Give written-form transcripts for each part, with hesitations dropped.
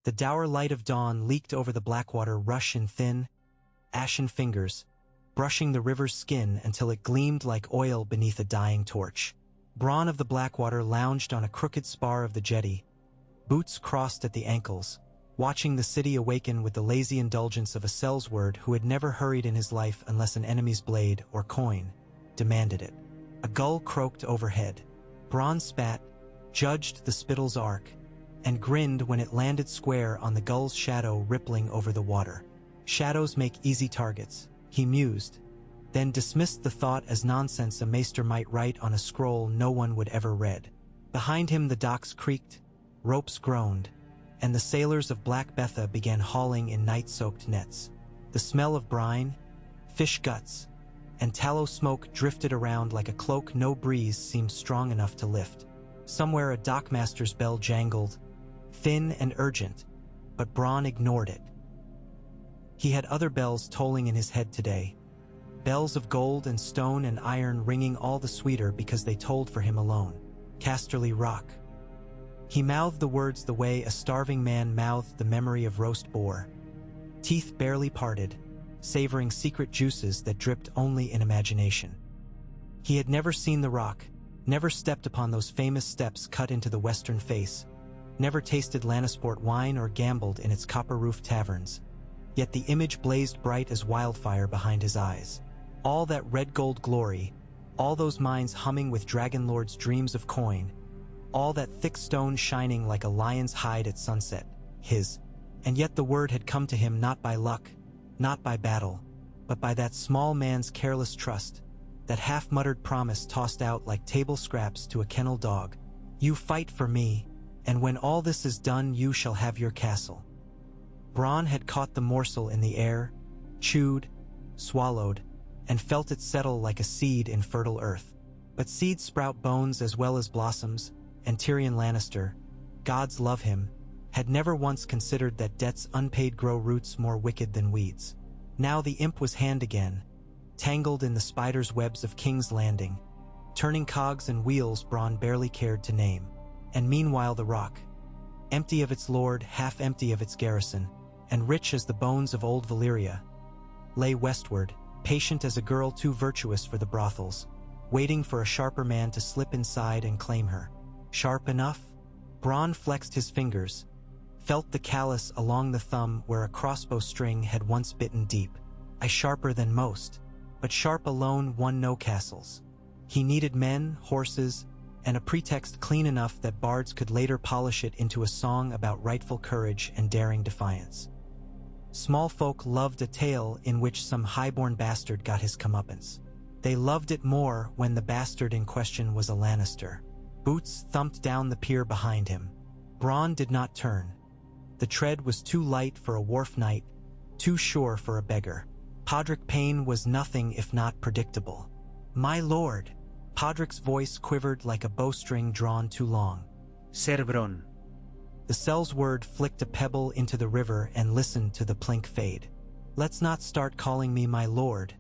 The dour light of dawn leaked over the Blackwater rush in thin, ashen fingers, brushing the river's skin until it gleamed like oil beneath a dying torch. Bronn of the Blackwater lounged on a crooked spar of the jetty, boots crossed at the ankles, watching the city awaken with the lazy indulgence of a sellsword who had never hurried in his life unless an enemy's blade or coin demanded it. A gull croaked overhead. Bronn spat, judged the spittle's arc, and grinned when it landed square on the gull's shadow rippling over the water. Shadows make easy targets, he mused, then dismissed the thought as nonsense a maester might write on a scroll no one would ever read. Behind him the docks creaked, ropes groaned, and the sailors of Black Betha began hauling in night-soaked nets. The smell of brine, fish guts, and tallow smoke drifted around like a cloak no breeze seemed strong enough to lift. Somewhere a dockmaster's bell jangled, thin and urgent, but Bronn ignored it. He had other bells tolling in his head today, bells of gold and stone and iron ringing all the sweeter because they tolled for him alone. Casterly Rock. He mouthed the words the way a starving man mouthed the memory of roast boar, teeth barely parted, savoring secret juices that dripped only in imagination. He had never seen the rock, never stepped upon those famous steps cut into the western face, never tasted Lannisport wine or gambled in its copper-roofed taverns. Yet the image blazed bright as wildfire behind his eyes. All that red-gold glory, all those mines humming with Dragonlord's dreams of coin, all that thick stone shining like a lion's hide at sunset, his. And yet the word had come to him not by luck, not by battle, but by that small man's careless trust, that half-muttered promise tossed out like table scraps to a kennel dog. You fight for me, and when all this is done you shall have your castle. Bronn had caught the morsel in the air, chewed, swallowed, and felt it settle like a seed in fertile earth. But seeds sprout bones as well as blossoms, and Tyrion Lannister, gods love him, had never once considered that debts unpaid grow roots more wicked than weeds. Now the imp was hand again, tangled in the spider's webs of King's Landing, turning cogs and wheels Bronn barely cared to name. And meanwhile the rock, empty of its lord, half empty of its garrison, and rich as the bones of old Valyria, lay westward, patient as a girl too virtuous for the brothels, waiting for a sharper man to slip inside and claim her. Sharp enough? Bronn flexed his fingers, felt the callus along the thumb where a crossbow string had once bitten deep. Sharper than most, but sharp alone won no castles. He needed men, horses, and a pretext clean enough that bards could later polish it into a song about rightful courage and daring defiance. Small folk loved a tale in which some highborn bastard got his comeuppance. They loved it more when the bastard in question was a Lannister. Boots thumped down the pier behind him. Bronn did not turn. The tread was too light for a wharf knight, too sure for a beggar. Podrick Payne was nothing if not predictable. My lord. Podrick's voice quivered like a bowstring drawn too long. Ser Bronn. The sellsword flicked a pebble into the river and listened to the plink fade. Let's not start calling me my lord,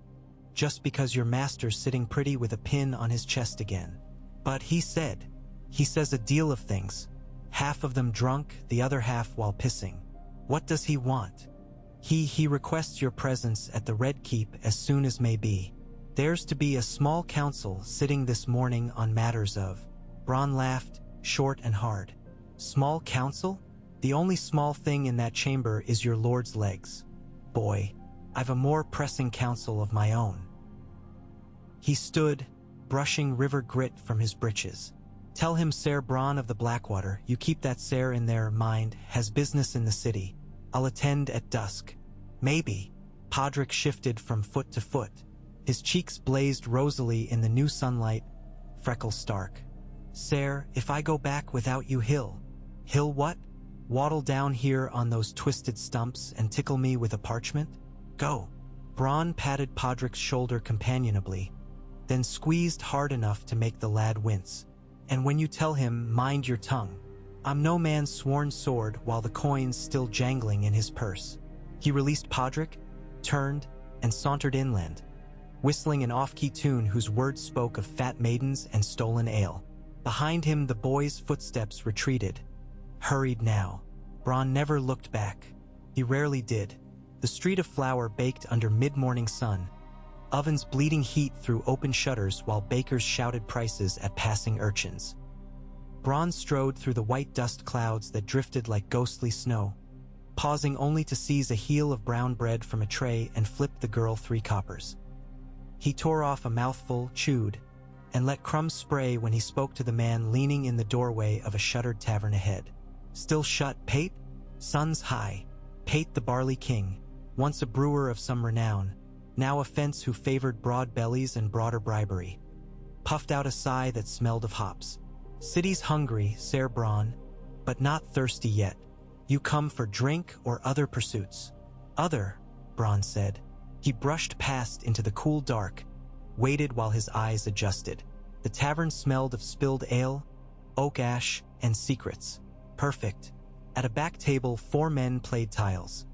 just because your master's sitting pretty with a pin on his chest again. But he says a deal of things, half of them drunk, the other half while pissing. What does he want? He requests your presence at the Red Keep as soon as may be. There's to be a small council sitting this morning on matters of. Bronn laughed, short and hard. Small council? The only small thing in that chamber is your lord's legs. Boy, I've a more pressing counsel of my own. He stood, brushing river grit from his breeches. Tell him Ser Bronn of the Blackwater, you keep that Ser in there, mind, has business in the city. I'll attend at dusk. Maybe. Podrick shifted from foot to foot. His cheeks blazed rosily in the new sunlight, freckles stark. Ser, if I go back without you, he'll what? Waddle down here on those twisted stumps and tickle me with a parchment? Go. Bronn patted Podrick's shoulder companionably, then squeezed hard enough to make the lad wince. And when you tell him, mind your tongue. I'm no man's sworn sword while the coin's still jangling in his purse. He released Podrick, turned, and sauntered inland, whistling an off-key tune whose words spoke of fat maidens and stolen ale. Behind him the boy's footsteps retreated, hurried now. Bronn never looked back. He rarely did. The street of flour baked under mid-morning sun, ovens bleeding heat through open shutters while bakers shouted prices at passing urchins. Bronn strode through the white dust clouds that drifted like ghostly snow, pausing only to seize a heel of brown bread from a tray and flip the girl 3 coppers. He tore off a mouthful, chewed, and let crumbs spray when he spoke to the man leaning in the doorway of a shuttered tavern ahead. Still shut, Pate? Sun's high. Pate the barley king, once a brewer of some renown, now a fence who favored broad bellies and broader bribery, puffed out a sigh that smelled of hops. City's hungry, Ser Bronn, but not thirsty yet. You come for drink or other pursuits? Other, Bronn said. He brushed past into the cool dark, waited while his eyes adjusted. The tavern smelled of spilled ale, oak ash, and secrets. Perfect. At a back table, 4 men played tiles.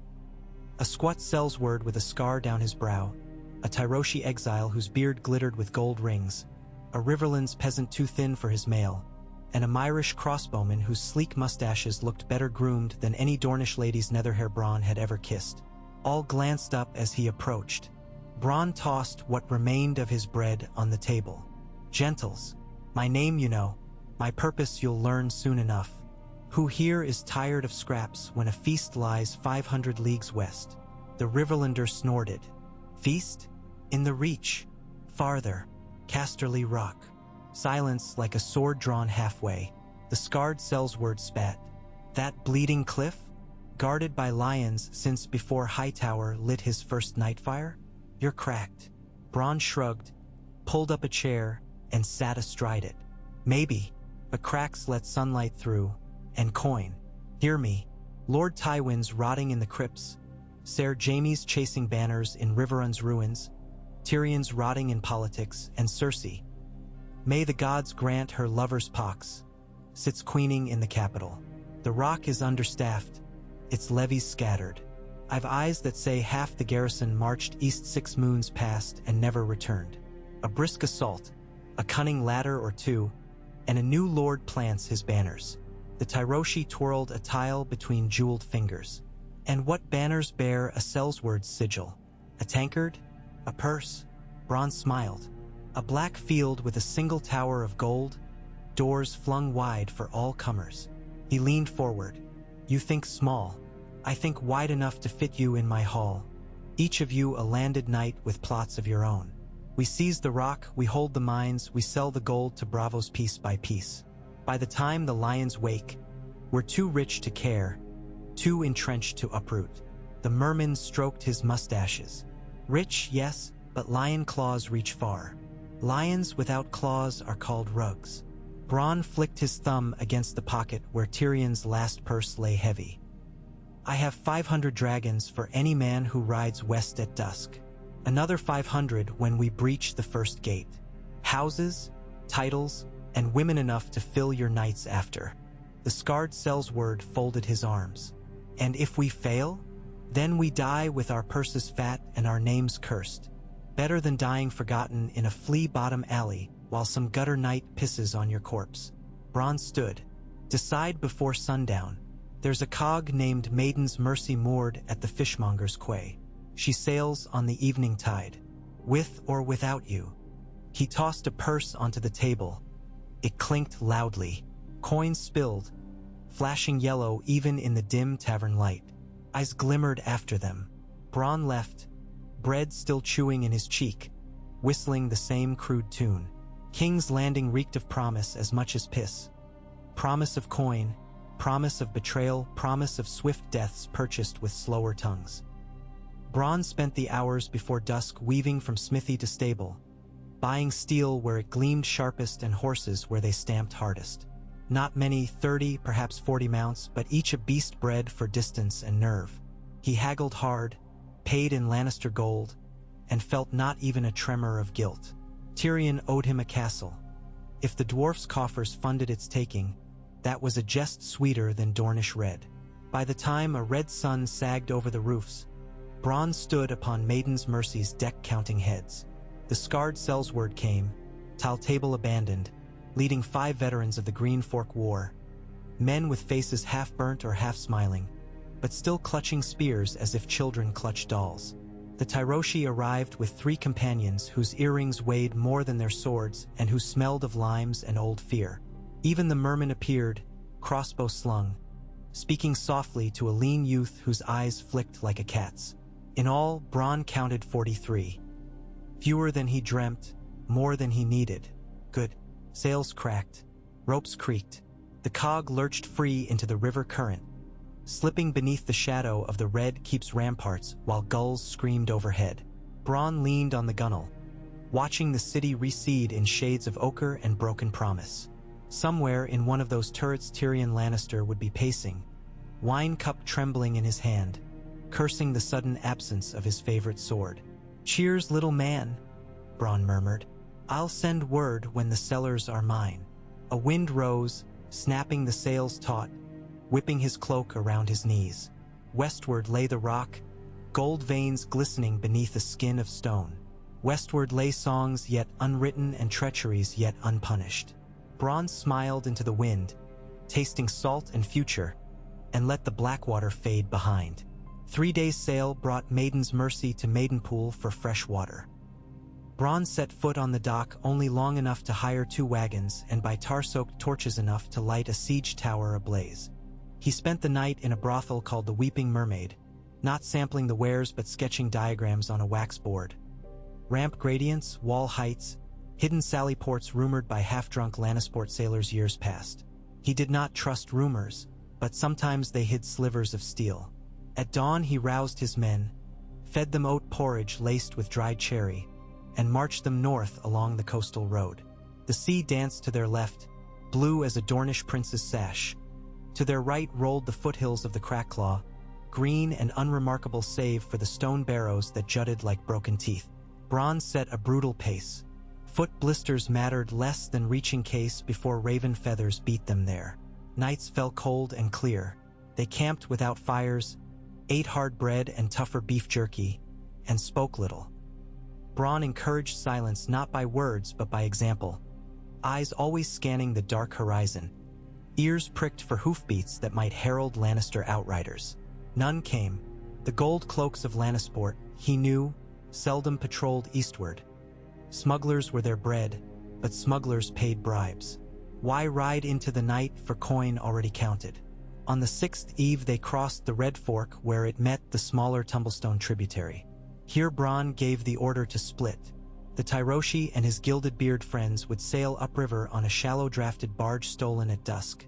A squat sellsword with a scar down his brow, a Tyroshi exile whose beard glittered with gold rings, a Riverlands peasant too thin for his mail, and a Myrish crossbowman whose sleek mustaches looked better groomed than any Dornish lady's netherhair Bronn had ever kissed. All glanced up as he approached. Bronn tossed what remained of his bread on the table. Gentles, my name you know, my purpose you'll learn soon enough. Who here is tired of scraps when a feast lies 500 leagues west? The Riverlander snorted. Feast? In the reach. Farther. Casterly rock. Silence like a sword drawn halfway. The scarred sellsword spat. That bleeding cliff? Guarded by lions since before Hightower lit his first night fire? You're cracked. Bronn shrugged, pulled up a chair, and sat astride it. Maybe, but cracks let sunlight through, and coin. Hear me. Lord Tywin's rotting in the crypts, Ser Jaime's chasing banners in Riverrun's ruins, Tyrion's rotting in politics, and Cersei, may the gods grant her lover's pox, sits queening in the capital. The rock is understaffed, its levies scattered. I've eyes that say half the garrison marched east 6 moons past and never returned. A brisk assault, a cunning ladder or 2, and a new lord plants his banners. The Tyroshi twirled a tile between jeweled fingers. And what banners bear a sellsword's sigil? A tankard? A purse? Bronn smiled. A black field with a single tower of gold, doors flung wide for all comers. He leaned forward. You think small. I think wide enough to fit you in my hall. Each of you a landed knight with plots of your own. We seize the rock, we hold the mines, we sell the gold to Bravos piece by piece. By the time the lions wake, we're too rich to care, too entrenched to uproot. The merman stroked his mustaches. Rich, yes, but lion claws reach far. Lions without claws are called rugs. Bronn flicked his thumb against the pocket where Tyrion's last purse lay heavy. I have 500 dragons for any man who rides west at dusk. Another 500 when we breach the first gate. Houses, titles, and women enough to fill your nights after. The scarred sellsword folded his arms. And if we fail, then we die with our purses fat and our names cursed. Better than dying forgotten in a flea-bottom alley while some gutter knight pisses on your corpse. Bronn stood. Decide before sundown. There's a cog named Maiden's Mercy moored at the fishmonger's quay. She sails on the evening tide, with or without you. He tossed a purse onto the table. It clinked loudly. Coins spilled, flashing yellow even in the dim tavern light. Eyes glimmered after them. Bronn left, bread still chewing in his cheek, whistling the same crude tune. King's Landing reeked of promise as much as piss. Promise of coin, promise of betrayal, promise of swift deaths purchased with slower tongues. Bronn spent the hours before dusk weaving from smithy to stable, buying steel where it gleamed sharpest and horses where they stamped hardest. Not many, 30, perhaps 40 mounts, but each a beast bred for distance and nerve. He haggled hard, paid in Lannister gold, and felt not even a tremor of guilt. Tyrion owed him a castle. If the dwarf's coffers funded its taking, that was a jest sweeter than Dornish red. By the time a red sun sagged over the roofs, Bronn stood upon Maiden's Mercy's deck counting heads. The scarred sellsword came, tile table abandoned, leading 5 veterans of the Green Fork War. men with faces half burnt or half smiling, but still clutching spears as if children clutch dolls. The Tyroshi arrived with 3 companions whose earrings weighed more than their swords and who smelled of limes and old fear. Even the merman appeared, crossbow slung, speaking softly to a lean youth whose eyes flicked like a cat's. In all, Bronn counted 43. Fewer than he dreamt, more than he needed. Good. Sails cracked, ropes creaked. The cog lurched free into the river current, slipping beneath the shadow of the red keep's ramparts while gulls screamed overhead. Bronn leaned on the gunwale, watching the city recede in shades of ochre and broken promise. Somewhere in one of those turrets Tyrion Lannister would be pacing, wine cup trembling in his hand, cursing the sudden absence of his favorite sword. "Cheers, little man," Bronn murmured. "I'll send word when the cellars are mine." A wind rose, snapping the sails taut, whipping his cloak around his knees. Westward lay the rock, gold veins glistening beneath a skin of stone. Westward lay songs yet unwritten and treacheries yet unpunished. Bronn smiled into the wind, tasting salt and future, and let the Blackwater fade behind. 3 days' sail brought Maiden's Mercy to Maidenpool for fresh water. Bronn set foot on the dock only long enough to hire 2 wagons and buy tar-soaked torches enough to light a siege tower ablaze. He spent the night in a brothel called the Weeping Mermaid, not sampling the wares but sketching diagrams on a wax board. Ramp gradients, wall heights, hidden sally ports rumored by half-drunk Lannisport sailors years past. He did not trust rumors, but sometimes they hid slivers of steel. At dawn he roused his men, fed them oat porridge laced with dried cherry, and marched them north along the coastal road. The sea danced to their left, blue as a Dornish prince's sash. To their right rolled the foothills of the Crackclaw, green and unremarkable save for the stone barrows that jutted like broken teeth. Bronn set a brutal pace. Foot blisters mattered less than reaching case before raven feathers beat them there. Nights fell cold and clear. They camped without fires, ate hard bread and tougher beef jerky, and spoke little. Bronn encouraged silence not by words but by example, eyes always scanning the dark horizon, ears pricked for hoofbeats that might herald Lannister outriders. None came. The gold cloaks of Lannisport, he knew, seldom patrolled eastward. Smugglers were their bread, but smugglers paid bribes. Why ride into the night for coin already counted? On the 6th eve they crossed the Red Fork where it met the smaller Tumblestone tributary. Here Bronn gave the order to split. The Tyroshi and his gilded-beard friends would sail upriver on a shallow-drafted barge stolen at dusk,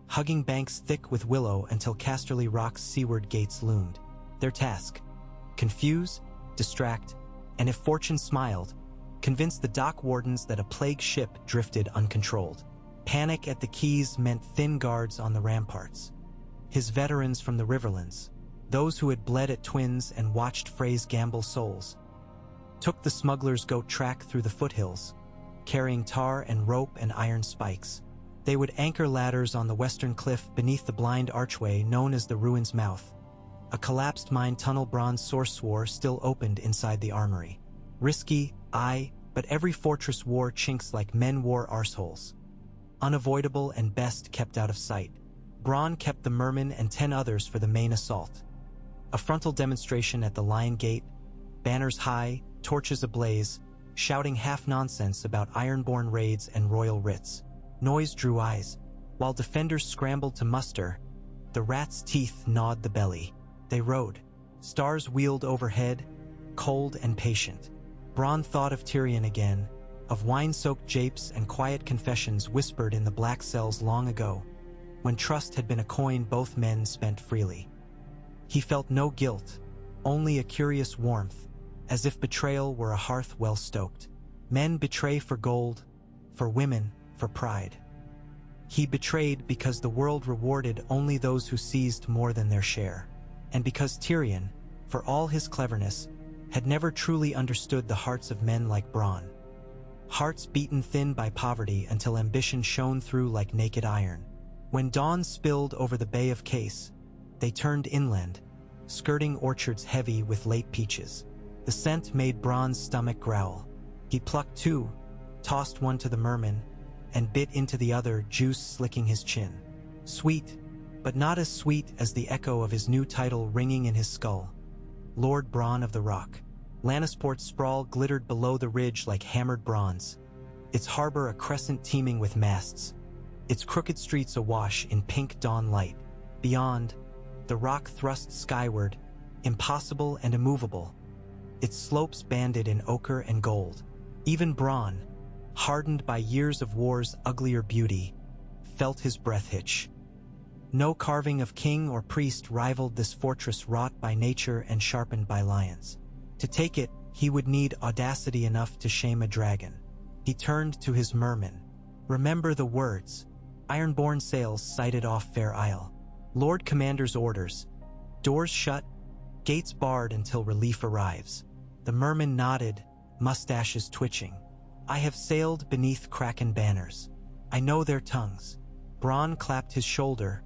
hugging banks thick with willow until Casterly Rock's seaward gates loomed. Their task: confuse, distract, and if fortune smiled, convince the dock wardens that a plague ship drifted uncontrolled. Panic at the quays meant thin guards on the ramparts. His veterans from the Riverlands, those who had bled at Twins and watched Frey's gamble souls, took the smugglers' goat track through the foothills, carrying tar and rope and iron spikes. They would anchor ladders on the western cliff beneath the blind archway known as the Ruin's Mouth. A collapsed mine tunnel Bronn's source swore still opened inside the armory. Risky, aye, but every fortress wore chinks like men wore arseholes. Unavoidable and best kept out of sight. Bronn kept the mermen and 10 others for the main assault. A frontal demonstration at the Lion Gate, banners high, torches ablaze, shouting half-nonsense about ironborn raids and royal writs. Noise drew eyes. While defenders scrambled to muster, the rats' teeth gnawed the belly. They rode. Stars wheeled overhead, cold and patient. Bronn thought of Tyrion again, of wine-soaked japes and quiet confessions whispered in the black cells long ago, when trust had been a coin both men spent freely. He felt no guilt, only a curious warmth, as if betrayal were a hearth well stoked. Men betray for gold, for women, for pride. He betrayed because the world rewarded only those who seized more than their share, and because Tyrion, for all his cleverness, had never truly understood the hearts of men like Bronn. Hearts beaten thin by poverty until ambition shone through like naked iron. When dawn spilled over the Bay of Case, they turned inland, skirting orchards heavy with late peaches. The scent made Bronn's stomach growl. He plucked 2, tossed one to the merman, and bit into the other, juice slicking his chin. Sweet, but not as sweet as the echo of his new title ringing in his skull. Lord Bronn of the Rock. Lannisport's sprawl glittered below the ridge like hammered bronze, its harbor a crescent teeming with masts, its crooked streets awash in pink dawn light. Beyond, the rock thrust skyward, impossible and immovable, its slopes banded in ochre and gold. Even Bronn, hardened by years of war's uglier beauty, felt his breath hitch. No carving of king or priest rivaled this fortress wrought by nature and sharpened by lions. To take it, he would need audacity enough to shame a dragon. He turned to his mermen. Remember the words. Ironborn sails sighted off Fair Isle. Lord Commander's orders. Doors shut, gates barred until relief arrives. The merman nodded, mustaches twitching. I have sailed beneath Kraken banners. I know their tongues. Bronn clapped his shoulder,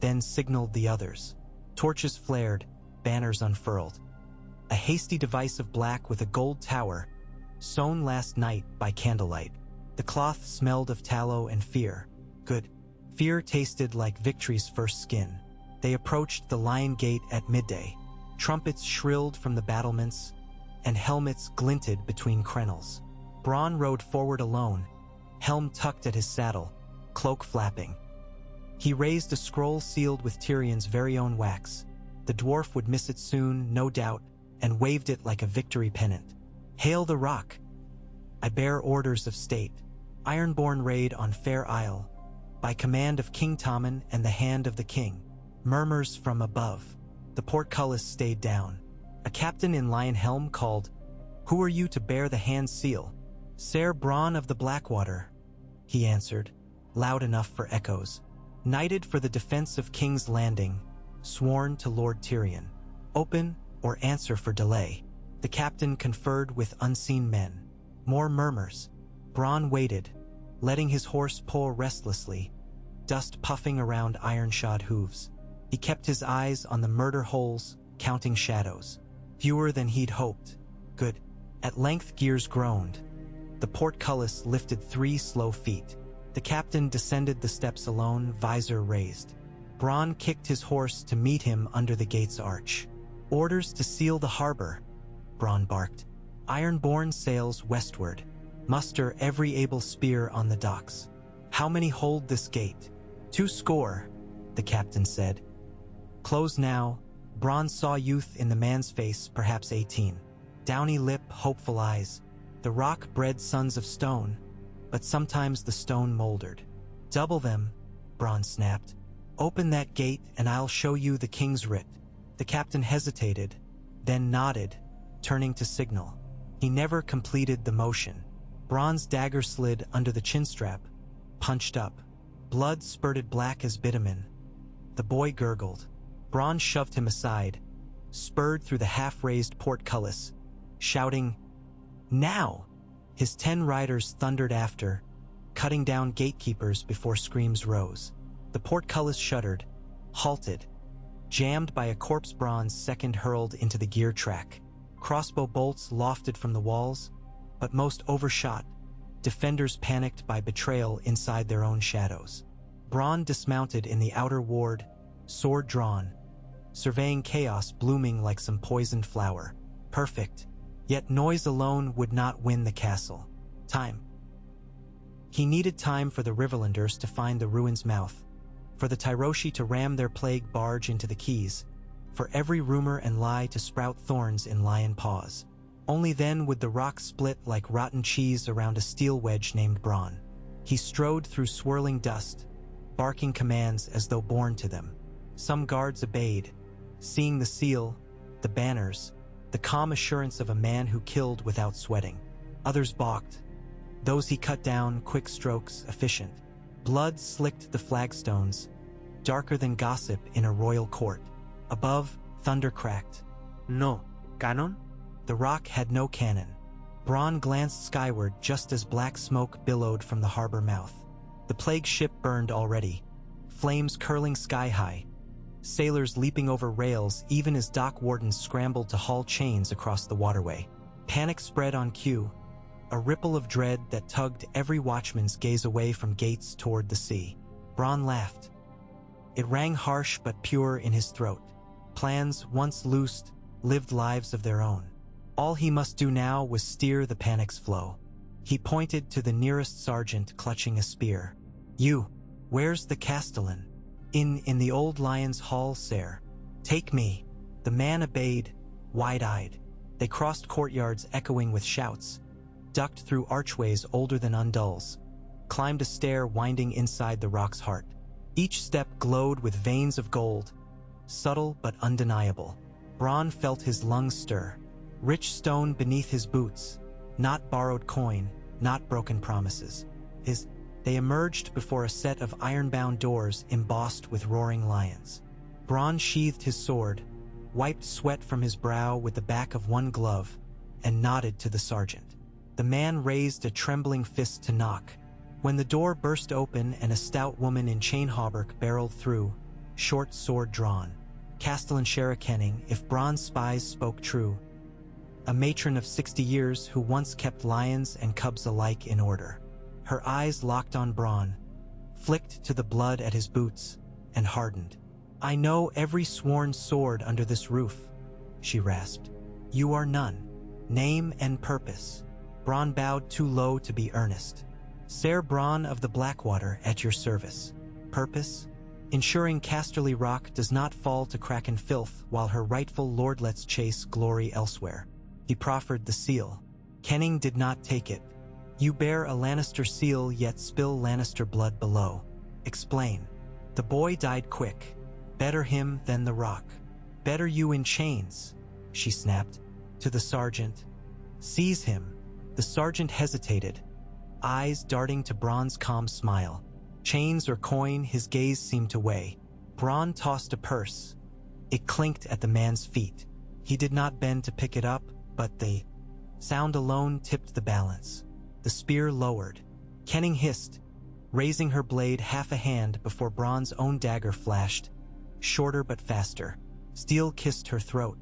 then signaled the others. Torches flared, banners unfurled. A hasty device of black with a gold tower, sewn last night by candlelight. The cloth smelled of tallow and fear. Good. Fear tasted like victory's first skin. They approached the Lion Gate at midday. Trumpets shrilled from the battlements, and helmets glinted between crenels. Bronn rode forward alone, helm tucked at his saddle, cloak flapping. He raised a scroll sealed with Tyrion's very own wax. The dwarf would miss it soon, no doubt, and waved it like a victory pennant. Hail the rock! I bear orders of state. Ironborn raid on Fair Isle, by command of King Tommen and the hand of the king. Murmurs from above. The portcullis stayed down. A captain in lion helm called, "Who are you to bear the hand seal?" "Ser Bronn of the Blackwater," he answered, loud enough for echoes. "Knighted for the defense of King's Landing, sworn to Lord Tyrion. Open or answer for delay." The captain conferred with unseen men. More murmurs. Bronn waited, letting his horse pull restlessly, dust puffing around iron-shod hooves. He kept his eyes on the murder holes, counting shadows. Fewer than he'd hoped. Good. At length gears groaned. The portcullis lifted 3 slow feet. The captain descended the steps alone, visor raised. Bronn kicked his horse to meet him under the gate's arch. "Orders to seal the harbor," Bronn barked. "Ironborn sails westward. Muster every able spear on the docks." "How many hold this gate?" 2 score, the captain said. Close now. Bronn saw youth in the man's face, perhaps 18. Downy lip, hopeful eyes. The rock bred sons of stone, but sometimes the stone moldered. "Double them," Bronn snapped. "Open that gate and I'll show you the king's writ." The captain hesitated, then nodded, turning to signal. He never completed the motion. Bronn's dagger slid under the chinstrap, punched up. Blood spurted black as bitumen. The boy gurgled. Bronn shoved him aside, spurred through the half-raised portcullis, shouting, "Now!" His 10 riders thundered after, cutting down gatekeepers before screams rose. The portcullis shuddered, halted, jammed by a corpse. Bronn's second hurled into the gear track. Crossbow bolts lofted from the walls, but most overshot, defenders panicked by betrayal inside their own shadows. Bronn dismounted in the outer ward, sword drawn, surveying chaos blooming like some poisoned flower. Perfect. Yet noise alone would not win the castle. Time. He needed time for the Riverlanders to find the ruin's mouth, for the Tyroshi to ram their plague barge into the quays, for every rumor and lie to sprout thorns in lion paws. Only then would the rock split like rotten cheese around a steel wedge named Bronn. He strode through swirling dust, barking commands as though born to them. Some guards obeyed, seeing the seal, the banners, the calm assurance of a man who killed without sweating. Others balked. Those he cut down, quick strokes, efficient. Blood slicked the flagstones, darker than gossip in a royal court. Above, thunder cracked. No. Cannon? The rock had no cannon. Bronn glanced skyward just as black smoke billowed from the harbor mouth. The plague ship burned already, flames curling sky-high, sailors leaping over rails even as dock wardens scrambled to haul chains across the waterway. Panic spread on cue, a ripple of dread that tugged every watchman's gaze away from gates toward the sea. Bronn laughed. It rang harsh but pure in his throat. Plans, once loosed, lived lives of their own. All he must do now was steer the panic's flow. He pointed to the nearest sergeant clutching a spear. "You, where's the Castellan?" In the old lion's hall, sire." "Take me." The man obeyed, wide-eyed. They crossed courtyards echoing with shouts, ducked through archways older than Undul's, climbed a stair winding inside the rock's heart. Each step glowed with veins of gold, subtle but undeniable. Bronn felt his lungs stir. Rich stone beneath his boots, not borrowed coin, not broken promises. They emerged before a set of iron-bound doors embossed with roaring lions. Bronn sheathed his sword, wiped sweat from his brow with the back of one glove, and nodded to the sergeant. The man raised a trembling fist to knock. When the door burst open and a stout woman in chain hauberk barreled through, short sword drawn. Castellan Sherikenning, if Bronn's spies spoke true. A matron of 60 years who once kept lions and cubs alike in order. Her eyes locked on Bronn, flicked to the blood at his boots, and hardened. "I know every sworn sword under this roof," she rasped. "You are none. Name and purpose." Bronn bowed too low to be earnest. "Ser Bronn of the Blackwater, at your service." "Purpose? Ensuring Casterly Rock does not fall to Kraken filth while her rightful lordlets chase glory elsewhere." He proffered the seal. Kenning did not take it. "You bear a Lannister seal yet spill Lannister blood below. Explain." "The boy died quick. Better him than the rock." "Better you in chains," she snapped. To the sergeant. "Seize him." The sergeant hesitated, eyes darting to Bronn's calm smile. Chains or coin, his gaze seemed to weigh. Bronn tossed a purse. It clinked at the man's feet. He did not bend to pick it up, but the sound alone tipped the balance. The spear lowered. Kenning hissed, raising her blade half a hand before Bronn's own dagger flashed, shorter but faster. Steel kissed her throat.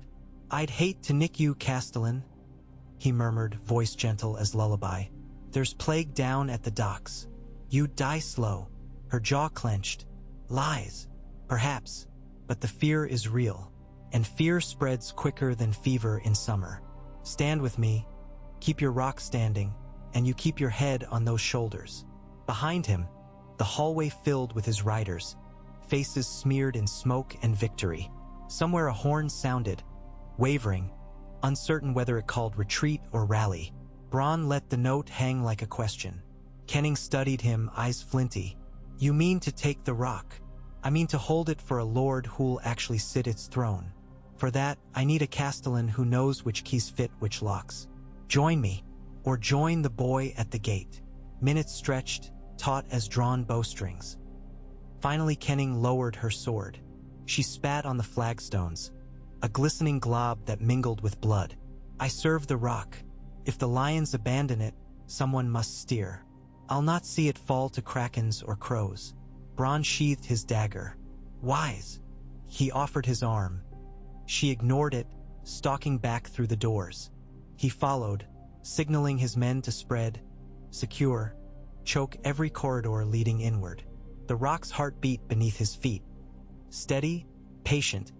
"I'd hate to nick you, Castellan," he murmured, voice gentle as lullaby. "There's plague down at the docks. You'd die slow." Her jaw clenched. "Lies. Perhaps. But the fear is real. And fear spreads quicker than fever in summer. Stand with me. Keep your rock standing. And you keep your head on those shoulders." Behind him, the hallway filled with his riders, faces smeared in smoke and victory. Somewhere a horn sounded, wavering, uncertain whether it called retreat or rally. Bronn let the note hang like a question. Kenning studied him, eyes flinty. "You mean to take the rock?" "I mean to hold it for a lord who'll actually sit its throne. For that, I need a Castellan who knows which keys fit which locks. Join me, or join the boy at the gate." Minutes stretched, taut as drawn bowstrings. Finally Kenning lowered her sword. She spat on the flagstones, a glistening glob that mingled with blood. "I serve the rock. If the lions abandon it, someone must steer. I'll not see it fall to krakens or crows." Bronn sheathed his dagger. "Wise." He offered his arm. She ignored it, stalking back through the doors. He followed, signaling his men to spread, secure, choke every corridor leading inward. The rock's heart beat beneath his feet. Steady, patient,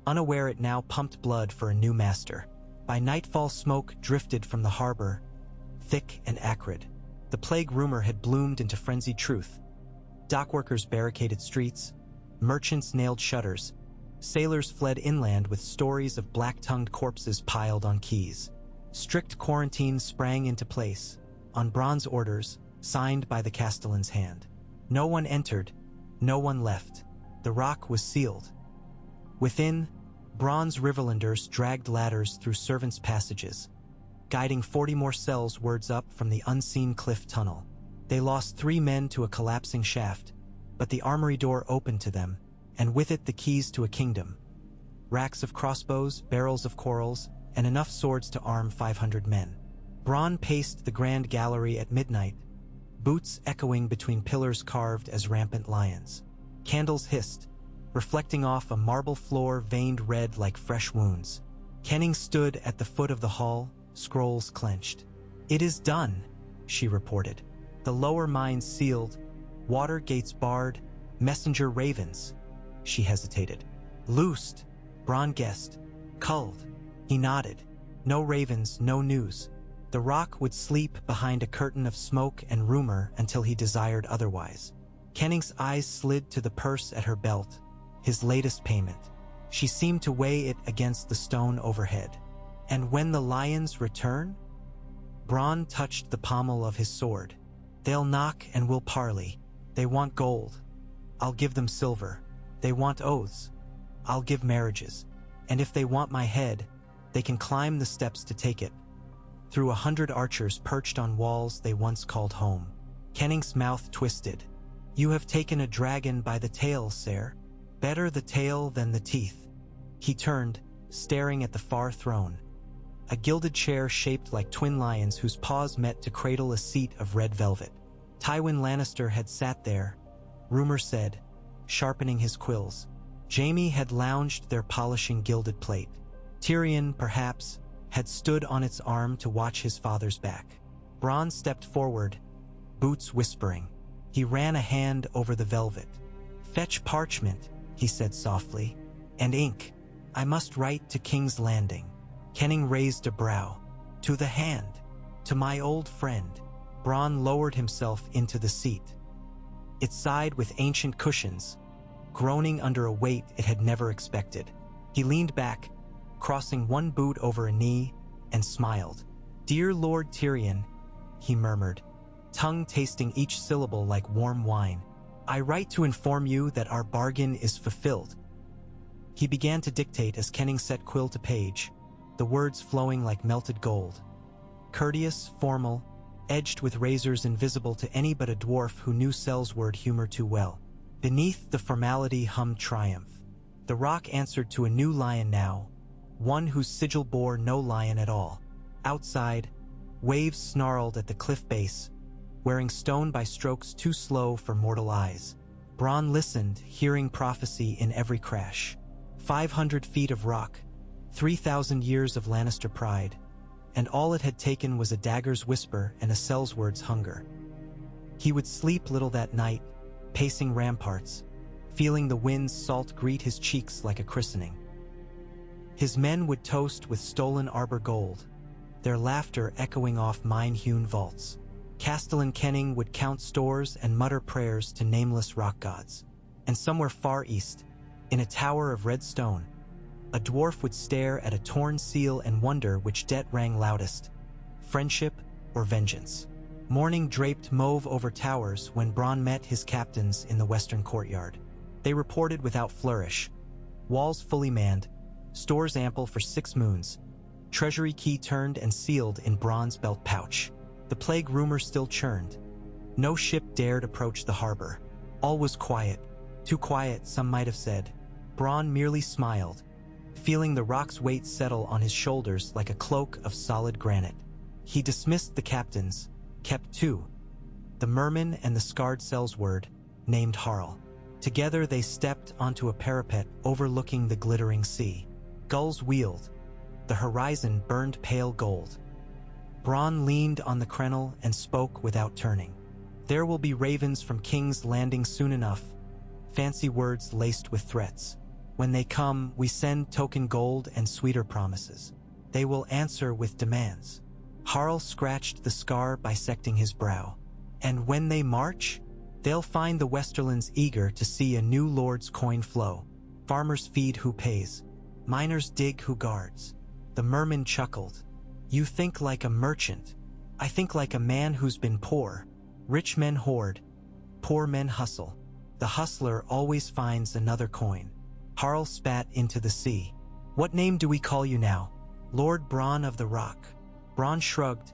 unaware it now pumped blood for a new master. By nightfall smoke drifted from the harbor, thick and acrid. The plague rumor had bloomed into frenzied truth. Dockworkers barricaded streets, merchants nailed shutters, sailors fled inland with stories of black-tongued corpses piled on quays. Strict quarantine sprang into place, on Bronn's orders, signed by the Castellan's hand. No one entered, no one left. The rock was sealed. Within, Bronn's Riverlanders dragged ladders through servants' passages, guiding 40 more cells wards up from the unseen cliff tunnel. They lost 3 men to a collapsing shaft, but the armory door opened to them, and with it the keys to a kingdom. Racks of crossbows, barrels of quarrels, and enough swords to arm 500 men. Bronn paced the grand gallery at midnight, boots echoing between pillars carved as rampant lions. Candles hissed, reflecting off a marble floor veined red like fresh wounds. Kenning stood at the foot of the hall, scrolls clenched. "It is done," she reported. "The lower mines sealed, water gates barred, messenger ravens. She hesitated. Loosed, Bronn guessed. Culled. He nodded. No ravens, no news. The rock would sleep behind a curtain of smoke and rumor until he desired otherwise. Kenning's eyes slid to the purse at her belt, his latest payment. She seemed to weigh it against the stone overhead. And when the lions return? Bronn touched the pommel of his sword. They'll knock and we'll parley. They want gold. I'll give them silver. They want oaths. I'll give marriages. And if they want my head, they can climb the steps to take it. Through 100 archers perched on walls they once called home. Kenning's mouth twisted. You have taken a dragon by the tail, sire. Better the tail than the teeth. He turned, staring at the far throne. A gilded chair shaped like twin lions whose paws met to cradle a seat of red velvet. Tywin Lannister had sat there, rumor said, sharpening his quills. Jaime had lounged there polishing gilded plate. Tyrion, perhaps, had stood on its arm to watch his father's back. Bronn stepped forward, boots whispering. He ran a hand over the velvet. Fetch parchment, he said softly, and ink. I must write to King's Landing. Kenning raised a brow. To the hand. To my old friend. Bronn lowered himself into the seat. It sighed with ancient cushions, groaning under a weight it had never expected. He leaned back, crossing one boot over a knee, and smiled. Dear Lord Tyrion, he murmured, tongue tasting each syllable like warm wine. I write to inform you that our bargain is fulfilled. He began to dictate as Kenning set quill to page, the words flowing like melted gold. Courteous, formal, edged with razors invisible to any but a dwarf who knew Sells-word humor too well. Beneath the formality hummed triumph. The rock answered to a new lion now, one whose sigil bore no lion at all. Outside, waves snarled at the cliff base, wearing stone by strokes too slow for mortal eyes. Bronn listened, hearing prophecy in every crash. 500 feet of rock, 3,000 years of Lannister pride, and all it had taken was a dagger's whisper and a Sells-word's hunger. He would sleep little that night, pacing ramparts, feeling the wind's salt greet his cheeks like a christening. His men would toast with stolen arbor gold, their laughter echoing off mine-hewn vaults. Castellan Kenning would count stores and mutter prayers to nameless rock gods. And somewhere far east, in a tower of red stone, a dwarf would stare at a torn seal and wonder which debt rang loudest, friendship or vengeance. Morning draped mauve over towers when Bronn met his captains in the western courtyard. They reported without flourish. Walls fully manned, stores ample for 6 moons, treasury key turned and sealed in Bronn's belt pouch. The plague rumor still churned. No ship dared approach the harbor. All was quiet. Too quiet, some might have said. Bronn merely smiled, feeling the rock's weight settle on his shoulders like a cloak of solid granite. He dismissed the captains, kept 2, the merman and the scarred Sells-word, named Harl. Together they stepped onto a parapet overlooking the glittering sea. Gulls wheeled. The horizon burned pale gold. Bronn leaned on the crenel and spoke without turning. There will be ravens from King's Landing soon enough, fancy words laced with threats. When they come, we send token gold and sweeter promises. They will answer with demands. Harl scratched the scar bisecting his brow. And when they march, they'll find the Westerlands eager to see a new lord's coin flow. Farmers feed who pays. Miners dig who guards. The merman chuckled. You think like a merchant. I think like a man who's been poor. Rich men hoard. Poor men hustle. The hustler always finds another coin. Harl spat into the sea. What name do we call you now? Lord Bronn of the Rock. Bronn shrugged,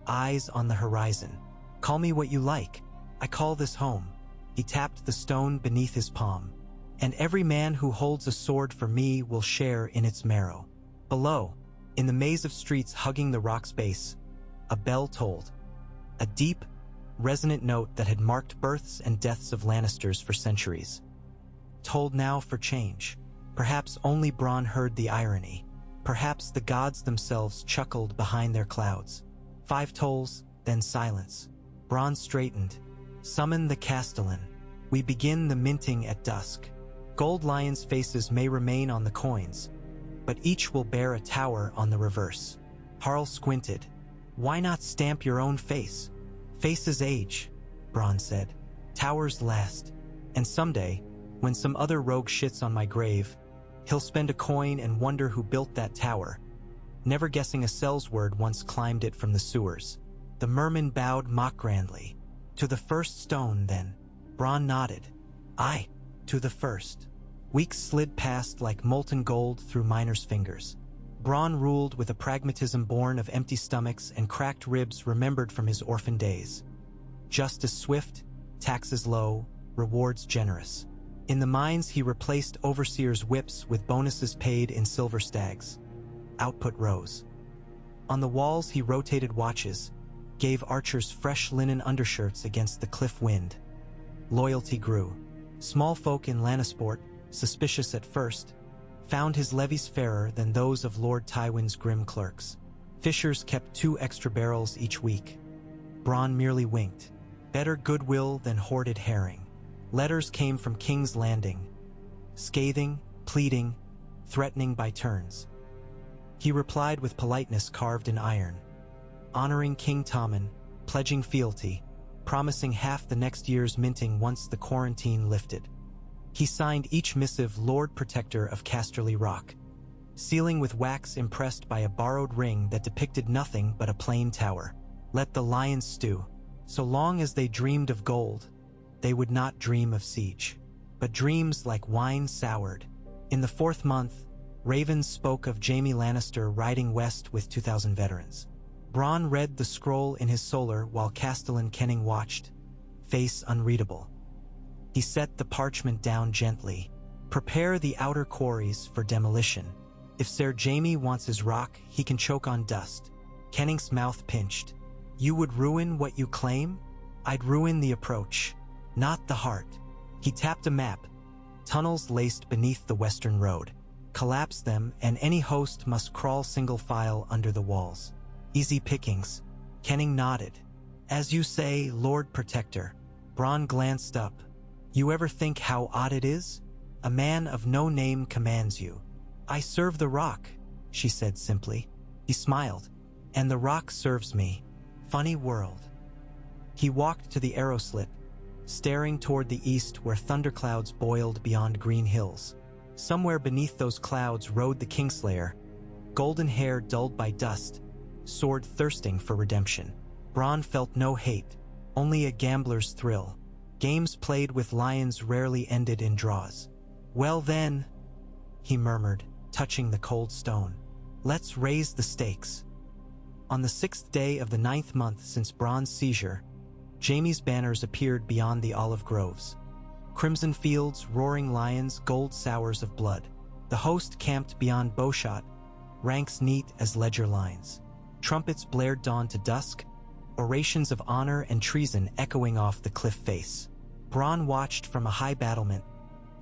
eyes on the horizon. Call me what you like. I call this home. He tapped the stone beneath his palm. And every man who holds a sword for me will share in its marrow. Below, in the maze of streets hugging the rock's base, a bell tolled. A deep, resonant note that had marked births and deaths of Lannisters for centuries. Tolled now for change. Perhaps only Bronn heard the irony. Perhaps the gods themselves chuckled behind their clouds. 5 tolls, then silence. Bronn straightened. Summon the Castellan. We begin the minting at dusk. Gold lions' faces may remain on the coins, but each will bear a tower on the reverse. Harl squinted. Why not stamp your own face? Faces age, Bronn said. Towers last. And someday, when some other rogue shits on my grave, he'll spend a coin and wonder who built that tower, never guessing a Sellsword once climbed it from the sewers. The merman bowed mock grandly. To the first stone, then. Bronn nodded. Aye, to the first. Weeks slid past like molten gold through miners' fingers. Bronn ruled with a pragmatism born of empty stomachs and cracked ribs remembered from his orphan days. Justice swift, taxes low, rewards generous. In the mines he replaced overseers' whips with bonuses paid in silver stags. Output rose. On the walls he rotated watches, gave archers fresh linen undershirts against the cliff wind. Loyalty grew. Small folk in Lannisport, suspicious at first, found his levies fairer than those of Lord Tywin's grim clerks. Fishers kept 2 extra barrels each week. Bronn merely winked. Better goodwill than hoarded herring. Letters came from King's Landing. Scathing, pleading, threatening by turns. He replied with politeness carved in iron. Honoring King Tommen, pledging fealty, promising half the next year's minting once the quarantine lifted. He signed each missive Lord Protector of Casterly Rock, sealing with wax impressed by a borrowed ring that depicted nothing but a plain tower. Let the lions stew. So long as they dreamed of gold, they would not dream of siege. But dreams like wine soured. In the 4th month, ravens spoke of Jaime Lannister riding west with 2,000 veterans. Bronn read the scroll in his solar while Castellan Kenning watched, face unreadable. He set the parchment down gently. Prepare the outer quarries for demolition. If Ser Jaime wants his rock, he can choke on dust. Kenning's mouth pinched. You would ruin what you claim? I'd ruin the approach, not the heart. He tapped a map. Tunnels laced beneath the western road. Collapse them, and any host must crawl single file under the walls. Easy pickings. Kenning nodded. As you say, Lord Protector. Bronn glanced up. You ever think how odd it is? A man of no name commands you. I serve the rock, she said simply. He smiled. And the rock serves me. Funny world. He walked to the arrow slit, staring toward the east where thunderclouds boiled beyond green hills. Somewhere beneath those clouds rode the Kingslayer, golden hair dulled by dust, sword thirsting for redemption. Bronn felt no hate, only a gambler's thrill. Games played with lions rarely ended in draws. Well then, he murmured, touching the cold stone. Let's raise the stakes. On the 6th day of the 9th month since Bronn's seizure, Jaime's banners appeared beyond the olive groves. Crimson fields, roaring lions, gold sowers of blood. The host camped beyond bowshot, ranks neat as ledger lines. Trumpets blared dawn to dusk, orations of honor and treason echoing off the cliff face. Bronn watched from a high battlement,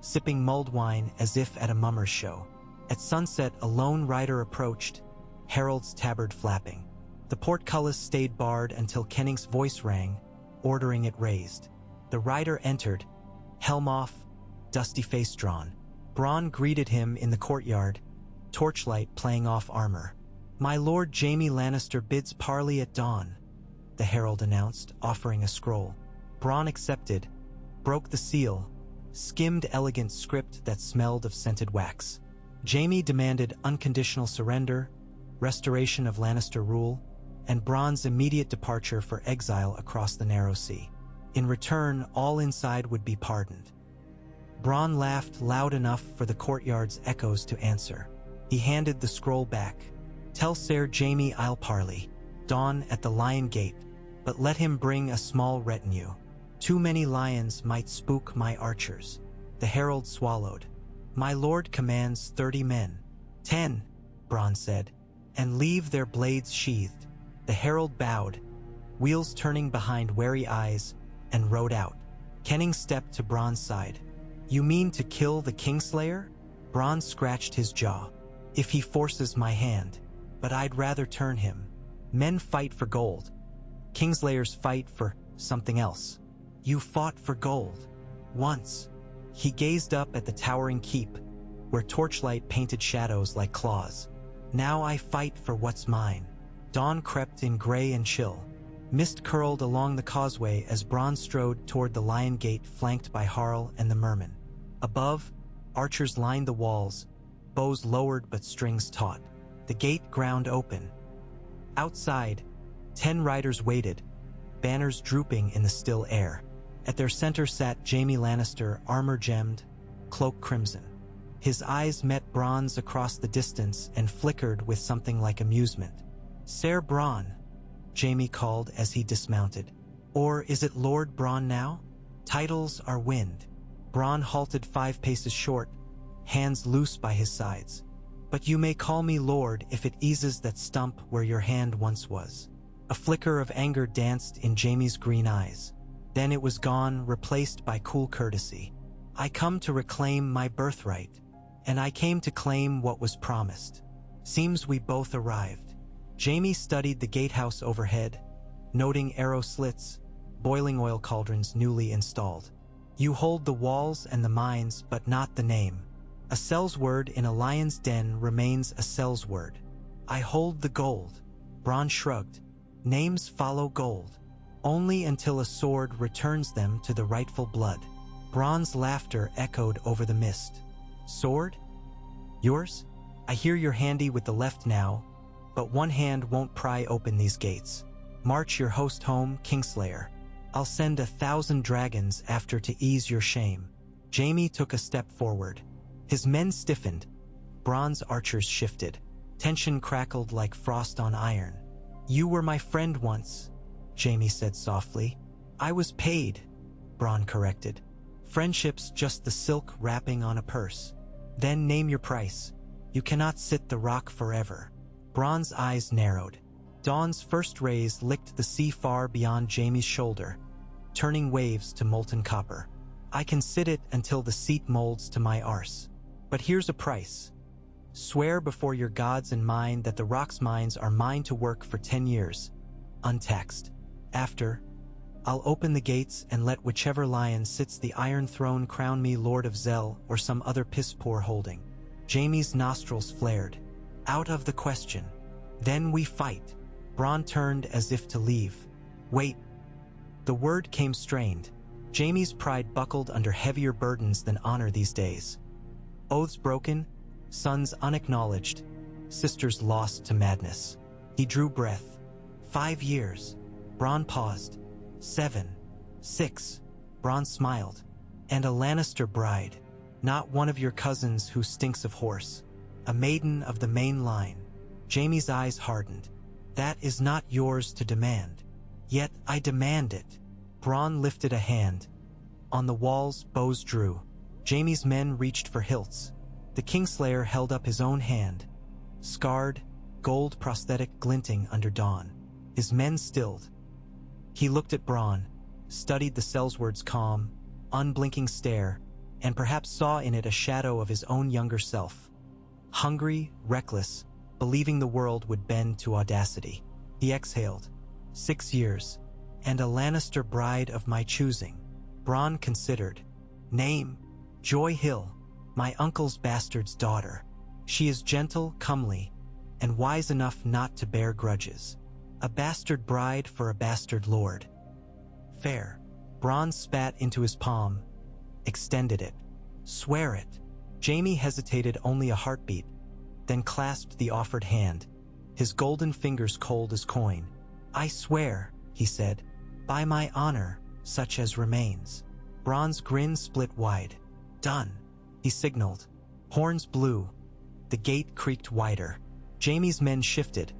sipping mulled wine as if at a mummer's show. At sunset, a lone rider approached, herald's tabard flapping. The portcullis stayed barred until Kenning's voice rang, ordering it raised. The rider entered, helm off, dusty face drawn. Bronn greeted him in the courtyard, torchlight playing off armor. My lord Jaime Lannister bids parley at dawn, the herald announced, offering a scroll. Bronn accepted, broke the seal, skimmed elegant script that smelled of scented wax. Jaime demanded unconditional surrender, restoration of Lannister rule, and Bronn's immediate departure for exile across the narrow sea. In return, all inside would be pardoned. Bronn laughed loud enough for the courtyard's echoes to answer. He handed the scroll back. Tell Ser Jaime I'll parley, dawn at the Lion Gate, but let him bring a small retinue. Too many lions might spook my archers. The herald swallowed. My lord commands 30 men. 10, Bronn said, and leave their blades sheathed. The herald bowed, wheels turning behind wary eyes, and rode out. Kenning stepped to Bronn's side. You mean to kill the Kingslayer? Bronn scratched his jaw. If he forces my hand, but I'd rather turn him. Men fight for gold. Kingslayers fight for something else. You fought for gold. Once. He gazed up at the towering keep, where torchlight painted shadows like claws. Now I fight for what's mine. Dawn crept in gray and chill. Mist curled along the causeway as Bronn strode toward the Lion Gate flanked by Harl and the Merman. Above, archers lined the walls, bows lowered but strings taut. The gate ground open. Outside, 10 riders waited, banners drooping in the still air. At their center sat Jaime Lannister, armor gemmed, cloak crimson. His eyes met Bronn's across the distance and flickered with something like amusement. "Ser Bronn," Jaime called as he dismounted. "Or is it Lord Bronn now? Titles are wind." Bronn halted 5 paces short, hands loose by his sides. "But you may call me Lord if it eases that stump where your hand once was." A flicker of anger danced in Jaime's green eyes. Then it was gone, replaced by cool courtesy. "I come to reclaim my birthright, and I came to claim what was promised. Seems we both arrived." Jaime studied the gatehouse overhead, noting arrow slits, boiling oil cauldrons newly installed. "You hold the walls and the mines, but not the name. A cell's word in a lion's den remains a cell's word. I hold the gold." Bronn shrugged. "Names follow gold, only until a sword returns them to the rightful blood." Bronn's laughter echoed over the mist. "Sword? Yours? I hear you're handy with the left now, but one hand won't pry open these gates. March your host home, Kingslayer. I'll send 1,000 dragons after to ease your shame." Jaime took a step forward. His men stiffened. Bronn's archers shifted. Tension crackled like frost on iron. "You were my friend once," Jaime said softly. "I was paid," Bronn corrected. "Friendship's just the silk wrapping on a purse. Then name your price. You cannot sit the rock forever." Bronn's eyes narrowed. Dawn's first rays licked the sea far beyond Jaime's shoulder, turning waves to molten copper. "I can sit it until the seat molds to my arse. But here's a price. Swear before your gods and mine that the rock's mines are mine to work for 10 years, untaxed. After, I'll open the gates and let whichever lion sits the Iron Throne crown me Lord of Zell or some other piss-poor holding." Jaime's nostrils flared. "Out of the question. Then we fight." Bronn turned as if to leave. "Wait." The word came strained. Jaime's pride buckled under heavier burdens than honor these days. Oaths broken, sons unacknowledged, sisters lost to madness. He drew breath. 5 years. Bronn paused. 7. 6. Bronn smiled. "And a Lannister bride. Not one of your cousins who stinks of horse. A maiden of the main line." Jaime's eyes hardened. "That is not yours to demand. Yet I demand it." Bronn lifted a hand. On the walls, bows drew. Jaime's men reached for hilts. The Kingslayer held up his own hand, scarred, gold prosthetic glinting under dawn. His men stilled. He looked at Bronn, studied the Sellsword's calm, unblinking stare, and perhaps saw in it a shadow of his own younger self. Hungry, reckless, believing the world would bend to audacity. He exhaled. 6 years, and a Lannister bride of my choosing. Bronn considered. "Name, Joy Hill, my uncle's bastard's daughter. She is gentle, comely, and wise enough not to bear grudges. A bastard bride for a bastard lord. Fair." Bronn spat into his palm, extended it. "Swear it." Jaime hesitated only a heartbeat, then clasped the offered hand, his golden fingers cold as coin. "I swear," he said, "by my honor, such as remains." Bronn's grin split wide. "Done," he signaled. Horns blew. The gate creaked wider. Jaime's men shifted,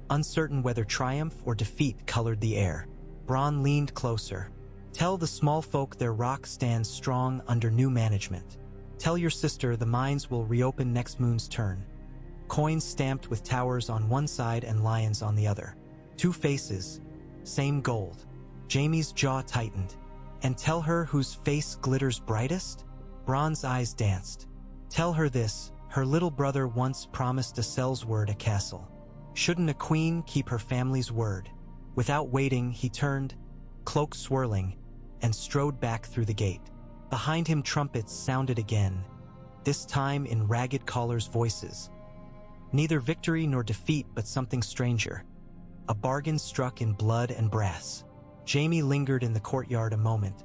uncertain whether triumph or defeat colored the air. Bronn leaned closer. "Tell the small folk their rock stands strong under new management. Tell your sister the mines will reopen next moon's turn. Coins stamped with towers on one side and lions on the other. 2 faces, same gold." Jaime's jaw tightened. "And tell her whose face glitters brightest?" Bronn's eyes danced. "Tell her this, her little brother once promised a Sellsword a castle. Shouldn't a queen keep her family's word?" Without waiting, he turned, cloak swirling, and strode back through the gate. Behind him trumpets sounded again, this time in ragged callers' voices. Neither victory nor defeat, but something stranger. A bargain struck in blood and brass. Jaime lingered in the courtyard a moment,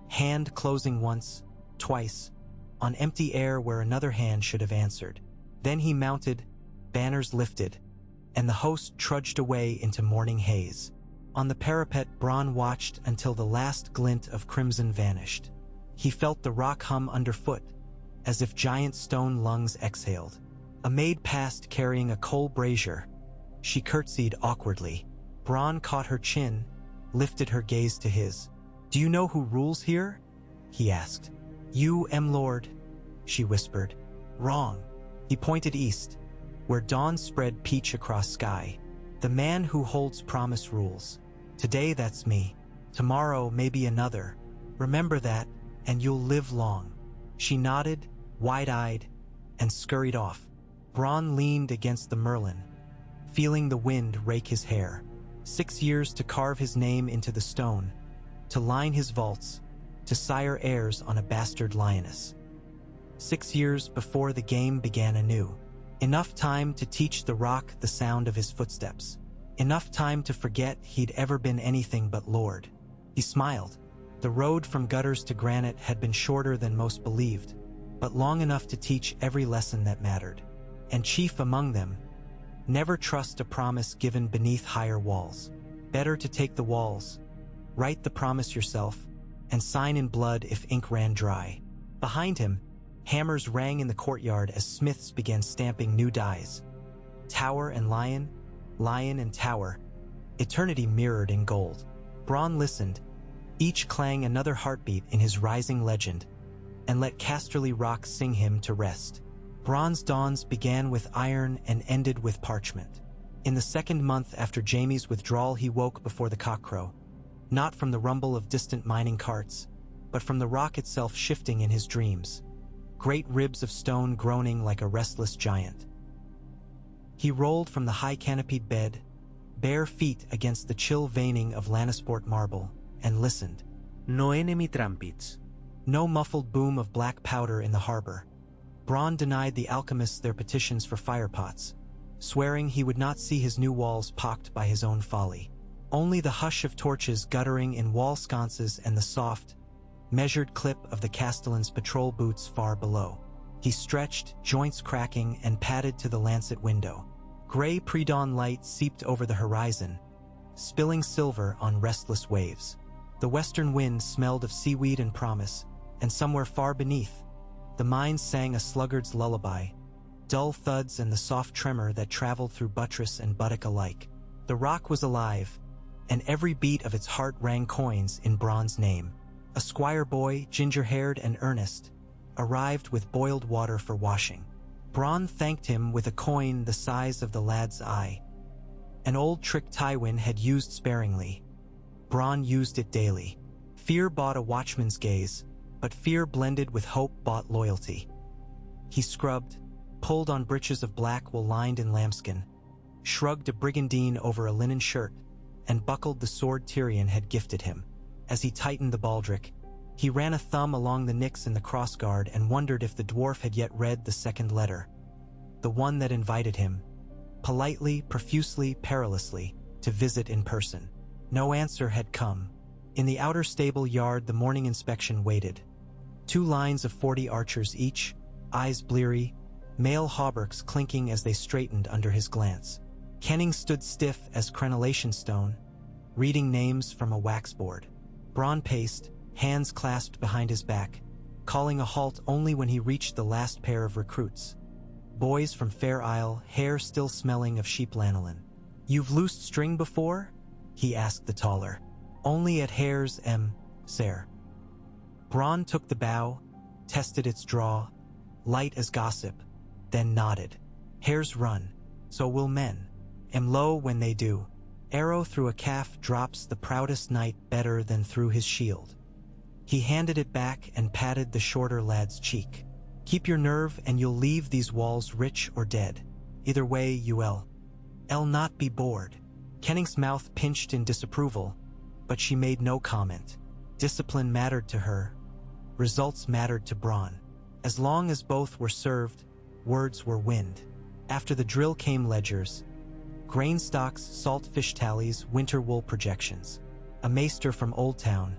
hand closing once, twice, on empty air where another hand should have answered. Then he mounted, banners lifted, and the host trudged away into morning haze. On the parapet, Bronn watched until the last glint of crimson vanished. He felt the rock hum underfoot, as if giant stone lungs exhaled. A maid passed carrying a coal brazier. She curtsied awkwardly. Bronn caught her chin, lifted her gaze to his. "Do you know who rules here?" he asked. "You, Lord," she whispered. "Wrong." He pointed east, where dawn spread peach across sky. "The man who holds promise rules. Today that's me. Tomorrow maybe another. Remember that, and you'll live long." She nodded, wide-eyed, and scurried off. Bronn leaned against the merlin, feeling the wind rake his hair. 6 years to carve his name into the stone, to line his vaults, to sire heirs on a bastard lioness. 6 years before the game began anew. Enough time to teach the rock the sound of his footsteps. Enough time to forget he'd ever been anything but lord. He smiled. The road from gutters to granite had been shorter than most believed, but long enough to teach every lesson that mattered. And chief among them, never trust a promise given beneath higher walls. Better to take the walls, write the promise yourself, and sign in blood if ink ran dry. Behind him, hammers rang in the courtyard as smiths began stamping new dies. Tower and lion, lion and tower, eternity mirrored in gold. Bronn listened, each clang another heartbeat in his rising legend, and let Casterly rock sing him to rest. Bronn's dawns began with iron and ended with parchment. In the second month after Jaime's withdrawal, he woke before the cockcrow, not from the rumble of distant mining carts, but from the rock itself shifting in his dreams, great ribs of stone groaning like a restless giant. He rolled from the high-canopied bed, bare feet against the chill veining of Lannisport marble, and listened. No enemy trampits. No muffled boom of black powder in the harbor. Bronn denied the alchemists their petitions for firepots, swearing he would not see his new walls pocked by his own folly. Only the hush of torches guttering in wall sconces and the soft, measured clip of the Castellan's patrol boots far below. He stretched, joints cracking, and padded to the lancet window. Gray pre-dawn light seeped over the horizon, spilling silver on restless waves. The western wind smelled of seaweed and promise, and somewhere far beneath, the mines sang a sluggard's lullaby, dull thuds and the soft tremor that traveled through buttress and buttock alike. The rock was alive, and every beat of its heart rang coins in Bronn's name. A squire boy, ginger-haired and earnest, arrived with boiled water for washing. Bronn thanked him with a coin the size of the lad's eye. An old trick Tywin had used sparingly. Bronn used it daily. Fear bought a watchman's gaze, but fear blended with hope bought loyalty. He scrubbed, pulled on breeches of black wool lined in lambskin, shrugged a brigandine over a linen shirt, and buckled the sword Tyrion had gifted him. As he tightened the baldric, he ran a thumb along the nicks in the crossguard and wondered if the dwarf had yet read the second letter, the one that invited him, politely, profusely, perilously, to visit in person. No answer had come. In the outer stable yard, the morning inspection waited. 2 lines of 40 archers each, eyes bleary, mail hauberks clinking as they straightened under his glance. Kenning stood stiff as crenellation stone, reading names from a waxboard. Bronn paced, hands clasped behind his back, calling a halt only when he reached the last pair of recruits. Boys from Fair Isle, hair still smelling of sheep lanolin. "You've loosed string before?" he asked the taller. "Only at Hare's, sir." Bronn took the bow, tested its draw, light as gossip, then nodded. "Hares run, so will men. Lo when they do. Arrow through a calf drops the proudest knight better than through his shield." He handed it back and patted the shorter lad's cheek. "Keep your nerve and you'll leave these walls rich or dead. Either way, you'll not be bored." Kenning's mouth pinched in disapproval, but she made no comment. Discipline mattered to her, results mattered to Bronn. As long as both were served, words were wind. After the drill came ledgers, grain stocks, salt fish tallies, winter wool projections. A maester from Old Town,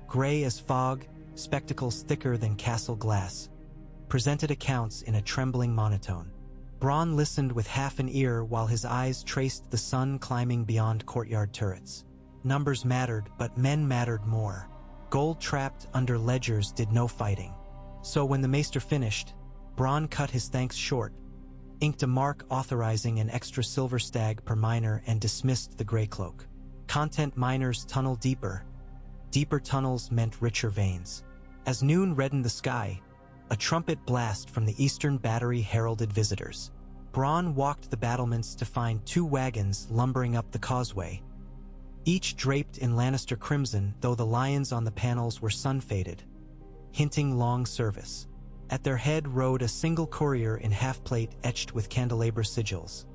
gray as fog, spectacles thicker than castle glass, presented accounts in a trembling monotone. Bronn listened with half an ear while his eyes traced the sun climbing beyond courtyard turrets. Numbers mattered, but men mattered more. Gold trapped under ledgers did no fighting. So when the maester finished, Bronn cut his thanks short, inked a mark authorizing an extra silver stag per miner, and dismissed the gray cloak. Content miners tunnel deeper. Deeper tunnels meant richer veins. As noon reddened the sky, a trumpet blast from the eastern battery heralded visitors. Bronn walked the battlements to find 2 wagons lumbering up the causeway, each draped in Lannister crimson, though the lions on the panels were sun-faded, hinting long service. At their head rode a single courier in half-plate etched with candelabra sigils.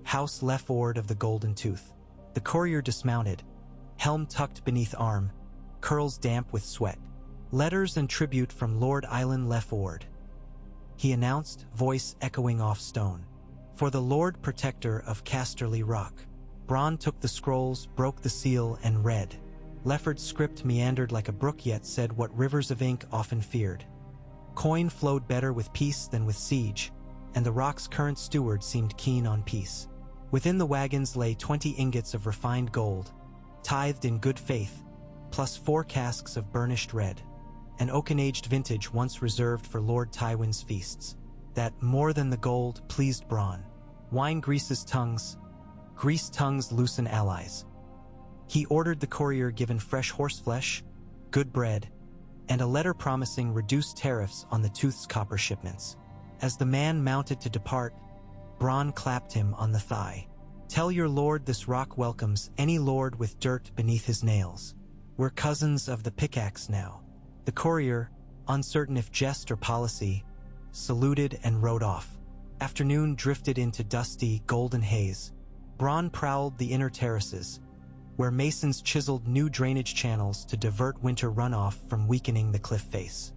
House Leford of the Golden Tooth. The courier dismounted, helm tucked beneath arm, curls damp with sweat. Letters and tribute from Lord Island Leford, he announced, voice echoing off stone. For the Lord Protector of Casterly Rock. Bronn took the scrolls, broke the seal, and read. Lefford's script meandered like a brook, yet said what rivers of ink often feared. Coin flowed better with peace than with siege, and the rock's current steward seemed keen on peace. Within the wagons lay 20 ingots of refined gold, tithed in good faith, plus 4 casks of burnished red, an oaken-aged vintage once reserved for Lord Tywin's feasts. That, more than the gold, pleased Bronn. Wine greases tongues, greased tongues loosen allies. He ordered the courier given fresh horseflesh, good bread, and a letter promising reduced tariffs on the Tooth's copper shipments. As the man mounted to depart, Bronn clapped him on the thigh. Tell your lord this rock welcomes any lord with dirt beneath his nails. We're cousins of the pickaxe now. The courier, uncertain if jest or policy, saluted and rode off. Afternoon drifted into dusty, golden haze. Bronn prowled the inner terraces, where masons chiseled new drainage channels to divert winter runoff from weakening the cliff face.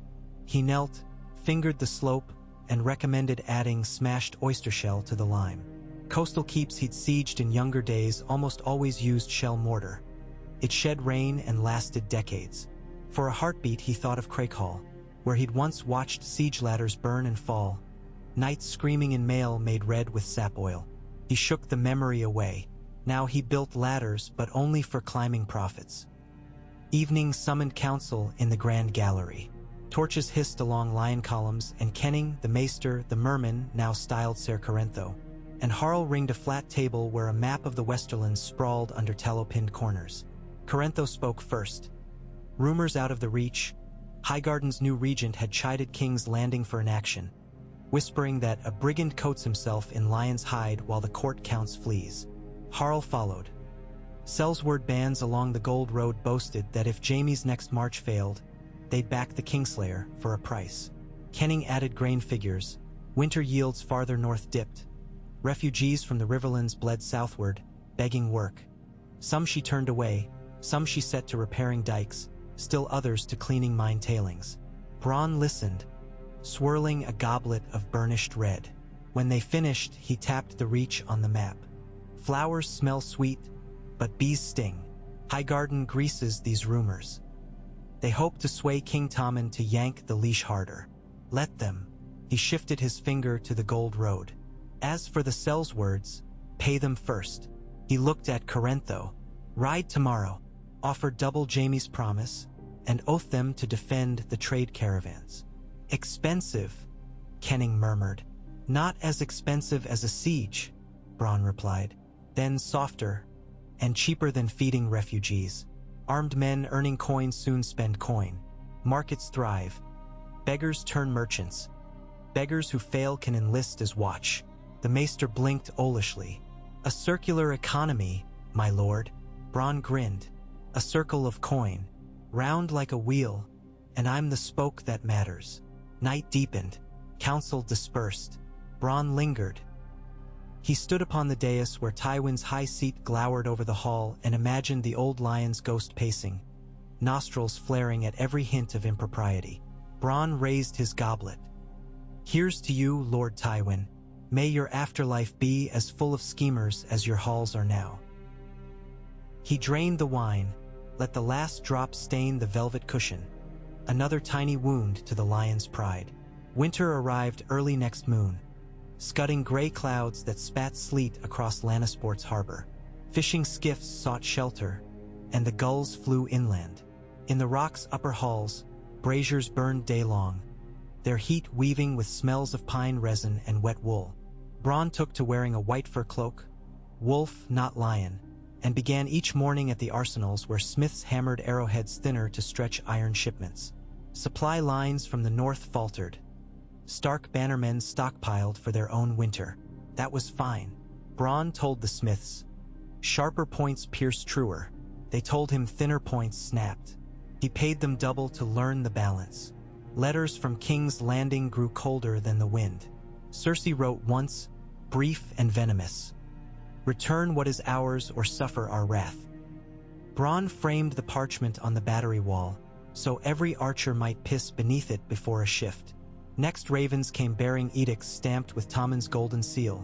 He knelt, fingered the slope, and recommended adding smashed oyster shell to the lime. Coastal keeps he'd sieged in younger days almost always used shell mortar. It shed rain and lasted decades. For a heartbeat he thought of Craighall, where he'd once watched siege ladders burn and fall, knights screaming in mail made red with sap oil. He shook the memory away. Now he built ladders, but only for climbing profits. Evening summoned council in the Grand Gallery. Torches hissed along lion columns, and Kenning, the maester, the merman, now styled Ser Corentho, and Harl ringed a flat table where a map of the Westerlands sprawled under tallow-pinned corners. Corentho spoke first. Rumors out of the reach, Highgarden's new regent had chided King's Landing for inaction, whispering that a brigand coats himself in lion's hide while the court counts fleas. Harl followed. Sellsword bands along the Gold Road boasted that if Jaime's next march failed, they'd back the Kingslayer for a price. Kenning added grain figures. Winter yields farther north dipped. Refugees from the Riverlands bled southward, begging work. Some she turned away, some she set to repairing dikes, still others to cleaning mine tailings. Bronn listened, swirling a goblet of burnished red. When they finished, he tapped the reach on the map. Flowers smell sweet, but bees sting. Highgarden greases these rumors. They hope to sway King Tommen to yank the leash harder. Let them. He shifted his finger to the Gold Road. As for the Sellswords, pay them first. He looked at Corentho. Ride tomorrow, offer double Jaime's promise, and oath them to defend the trade caravans. Expensive, Kenning murmured. Not as expensive as a siege, Bronn replied. Then softer, and cheaper than feeding refugees. Armed men earning coin soon spend coin. Markets thrive. Beggars turn merchants. Beggars who fail can enlist as watch. The maester blinked owlishly. A circular economy, my lord. Bronn grinned. A circle of coin, round like a wheel, and I'm the spoke that matters. Night deepened. Council dispersed. Bronn lingered. He stood upon the dais where Tywin's high seat glowered over the hall and imagined the old lion's ghost pacing, nostrils flaring at every hint of impropriety. Bronn raised his goblet. "Here's to you, Lord Tywin. May your afterlife be as full of schemers as your halls are now." He drained the wine, let the last drop stain the velvet cushion. Another tiny wound to the lion's pride. Winter arrived early next moon, scudding gray clouds that spat sleet across Lannisport's harbor. Fishing skiffs sought shelter, and the gulls flew inland. In the rock's upper halls, braziers burned day long, their heat weaving with smells of pine resin and wet wool. Bronn took to wearing a white fur cloak, wolf, not lion, and began each morning at the arsenals where smiths hammered arrowheads thinner to stretch iron shipments. Supply lines from the north faltered. Stark bannermen stockpiled for their own winter. That was fine. Bronn told the smiths. Sharper points pierced truer. They told him thinner points snapped. He paid them double to learn the balance. Letters from King's Landing grew colder than the wind. Cersei wrote once, brief and venomous. "Return what is ours or suffer our wrath." Bronn framed the parchment on the battery wall, so every archer might piss beneath it before a shift. Next, ravens came bearing edicts stamped with Tommen's golden seal.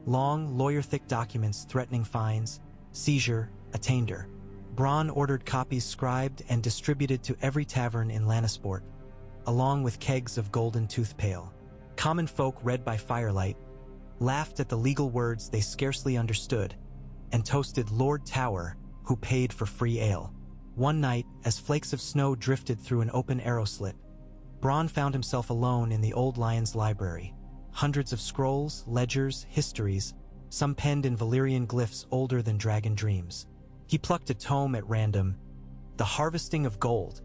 Long, lawyer-thick documents threatening fines, seizure, attainder. Bronn ordered copies scribed and distributed to every tavern in Lannisport, along with kegs of golden toothpail. Common folk read by firelight, laughed at the legal words they scarcely understood, and toasted Lord Tower, who paid for free ale. One night, as flakes of snow drifted through an open arrow slit, Bronn found himself alone in the old lion's library. Hundreds of scrolls, ledgers, histories, some penned in Valyrian glyphs older than dragon dreams. He plucked a tome at random. The Harvesting of Gold.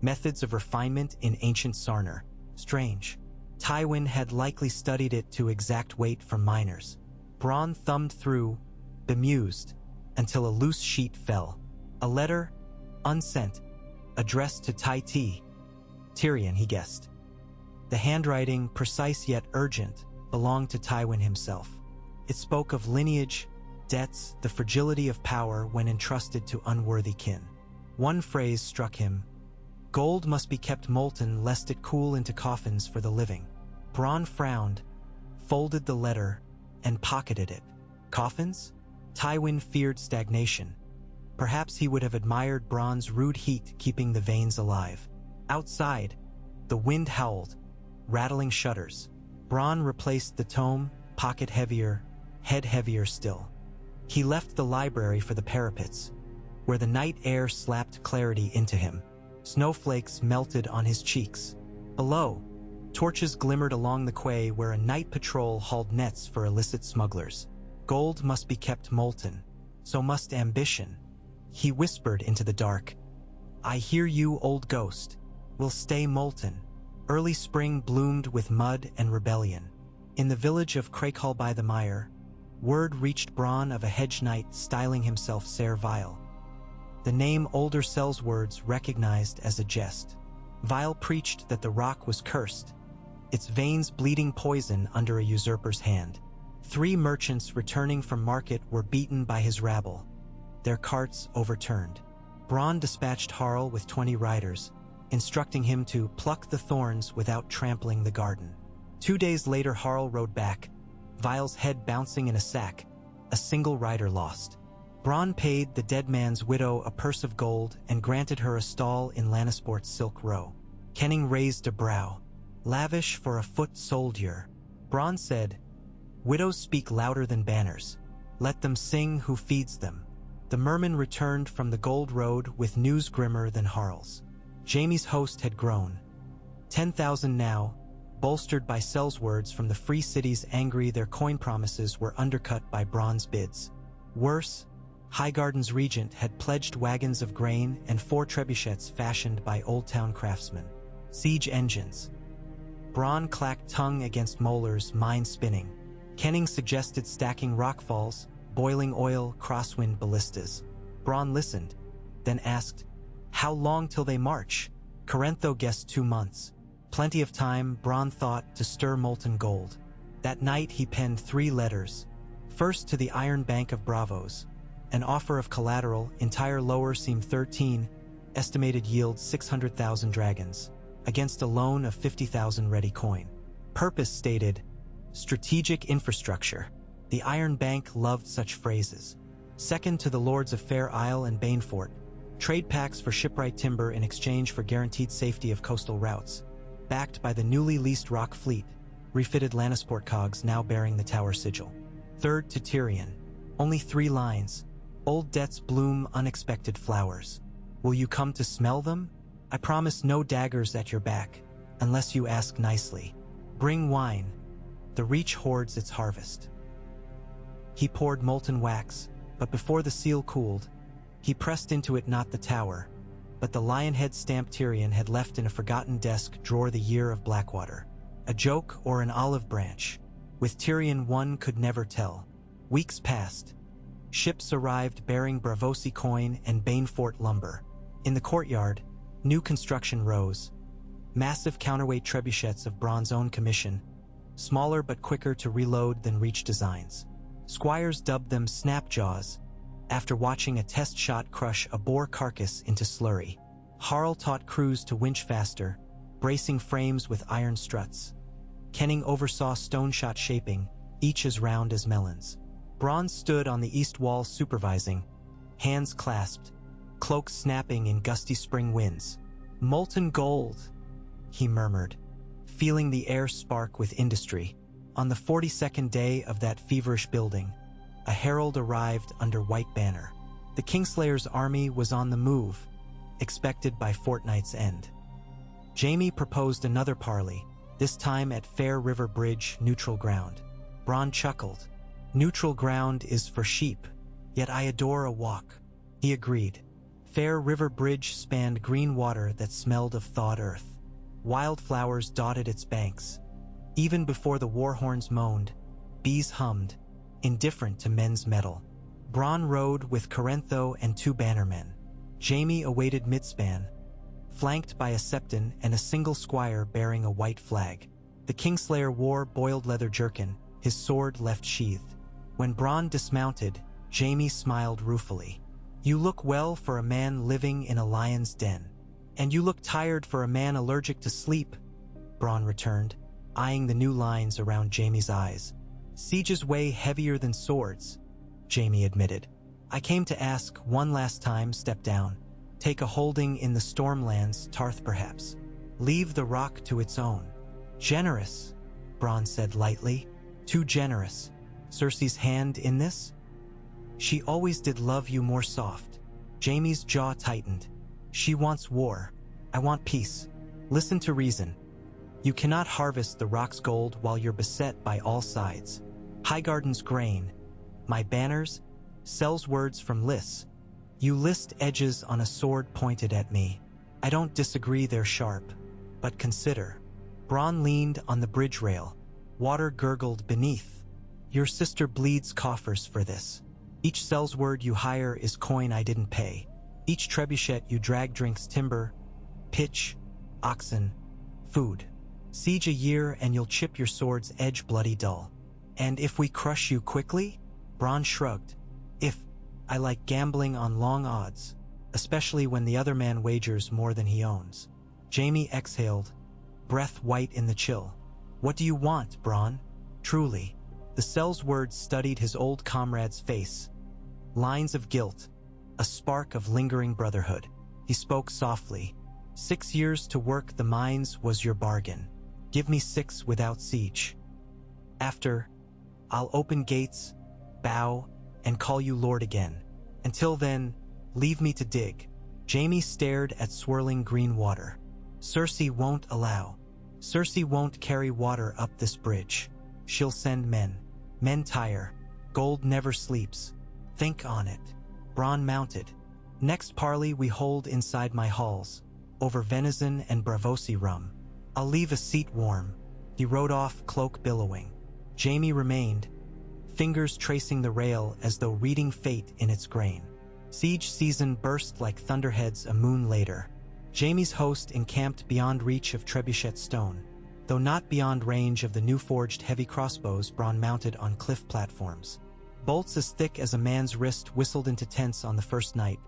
Methods of Refinement in Ancient Sarner. Strange. Tywin had likely studied it to exact weight from miners. Bronn thumbed through, bemused, until a loose sheet fell. A letter, unsent, addressed to Tyrion, he guessed. The handwriting, precise yet urgent, belonged to Tywin himself. It spoke of lineage, debts, the fragility of power when entrusted to unworthy kin. One phrase struck him. Gold must be kept molten lest it cool into coffins for the living. Bronn frowned, folded the letter, and pocketed it. Coffins? Tywin feared stagnation. Perhaps he would have admired Bronn's rude heat keeping the veins alive. Outside, the wind howled, rattling shutters. Bronn replaced the tome, pocket heavier, head heavier still. He left the library for the parapets, where the night air slapped clarity into him. Snowflakes melted on his cheeks. Below, torches glimmered along the quay where a night patrol hauled nets for illicit smugglers. Gold must be kept molten, so must ambition. He whispered into the dark. I hear you, old ghost. Will stay molten. Early spring bloomed with mud and rebellion. In the village of Crakehall by the Mire, word reached Bronn of a hedge knight styling himself Ser Vile. The name older sells words recognized as a jest. Vile preached that the rock was cursed, its veins bleeding poison under a usurper's hand. 3 merchants returning from market were beaten by his rabble, their carts overturned. Bronn dispatched Harl with 20 riders, instructing him to pluck the thorns without trampling the garden. 2 days later, Harl rode back, Vile's head bouncing in a sack, a single rider lost. Bronn paid the dead man's widow a purse of gold and granted her a stall in Lannisport's Silk Row. Kenning raised a brow. Lavish for a foot soldier. Bronn said, Widows speak louder than banners. Let them sing who feeds them. The merman returned from the Gold Road with news grimmer than Harl's. Jaime's host had grown. 10,000 now, bolstered by Sel's words from the free cities angry their coin promises were undercut by Bronn's bids. Worse, Highgarden's regent had pledged wagons of grain and 4 trebuchets fashioned by Old Town craftsmen. Siege engines. Bronn clacked tongue against molars, mind spinning. Kenning suggested stacking rockfalls, boiling oil, crosswind ballistas. Bronn listened, then asked, How long till they march? Corentho guessed 2 months. Plenty of time, Bronn thought, to stir molten gold. That night he penned 3 letters. First to the Iron Bank of Bravos. An offer of collateral, entire lower seam 13, estimated yield 600,000 dragons. against a loan of 50,000 ready coin. Purpose stated, strategic infrastructure. The Iron Bank loved such phrases. Second to the Lords of Fair Isle and Banefort, trade packs for shipwright timber in exchange for guaranteed safety of coastal routes. Backed by the newly leased Rock Fleet, refitted Lannisport cogs now bearing the Tower sigil. Third to Tyrion. Only 3 lines. Old debts bloom unexpected flowers. Will you come to smell them? I promise no daggers at your back, unless you ask nicely. Bring wine. The Reach hoards its harvest. He poured molten wax, but before the seal cooled, he pressed into it not the tower, but the lionhead stamped Tyrion had left in a forgotten desk drawer the year of Blackwater. A joke or an olive branch. With Tyrion one could never tell. Weeks passed. Ships arrived bearing Braavosi coin and Banefort lumber. In the courtyard, new construction rose. Massive counterweight trebuchets of Bronn's own commission, smaller but quicker to reload than Reach designs. Squires dubbed them Snapjaws, after watching a test shot crush a boar carcass into slurry. Harl taught crews to winch faster, bracing frames with iron struts. Kenning oversaw stone shot shaping, each as round as melons. Bronn stood on the east wall supervising, hands clasped, cloak snapping in gusty spring winds. Molten gold, he murmured, feeling the air spark with industry. On the 42nd day of that feverish building, a herald arrived under white banner. The Kingslayer's army was on the move, expected by fortnight's end. Jaime proposed another parley, this time at Fair River Bridge, neutral ground. Bronn chuckled. Neutral ground is for sheep, yet I adore a walk. He agreed. Fair River Bridge spanned green water that smelled of thawed earth. Wildflowers dotted its banks. Even before the war horns moaned, bees hummed, indifferent to men's metal. Bronn rode with Corentho and 2 bannermen. Jaime awaited midspan, flanked by a septon and a single squire bearing a white flag. The Kingslayer wore boiled leather jerkin, his sword left sheathed. When Bronn dismounted, Jaime smiled ruefully. You look well for a man living in a lion's den. And you look tired for a man allergic to sleep, Bronn returned, eyeing the new lines around Jaime's eyes. Sieges weigh heavier than swords, Jaime admitted. I came to ask one last time, step down. Take a holding in the Stormlands, Tarth perhaps. Leave the rock to its own. Generous, Bronn said lightly. Too generous. Cersei's hand in this? She always did love you more soft. Jaime's jaw tightened. She wants war. I want peace. Listen to reason. You cannot harvest the rock's gold while you're beset by all sides. Highgarden's grain, my banners, sells words from Lys. You list edges on a sword pointed at me. I don't disagree they're sharp, but consider. Bronn leaned on the bridge rail. Water gurgled beneath. Your sister bleeds coffers for this. Each sells word you hire is coin I didn't pay. Each trebuchet you drag drinks timber, pitch, oxen, food. Siege a year and you'll chip your sword's edge bloody dull. And if we crush you quickly? Bronn shrugged. If, I like gambling on long odds, especially when the other man wagers more than he owns. Jaime exhaled, breath white in the chill. What do you want, Bronn? Truly. The cell's words studied his old comrade's face. Lines of guilt, a spark of lingering brotherhood. He spoke softly. 6 years to work the mines was your bargain. Give me 6 without siege. After, I'll open gates, bow, and call you lord again. Until then, leave me to dig. Jaime stared at swirling green water. Cersei won't allow. Cersei won't carry water up this bridge. She'll send men. Men tire. Gold never sleeps. Think on it. Bronn mounted. Next parley we hold inside my halls, over venison and Braavosi rum. I'll leave a seat warm. He rode off, cloak billowing. Jaime remained, fingers tracing the rail as though reading fate in its grain. Siege season burst like thunderheads a moon later. Jaime's host encamped beyond reach of trebuchet stone, though not beyond range of the new-forged heavy crossbows Bronn mounted on cliff platforms. Bolts as thick as a man's wrist whistled into tents on the first night,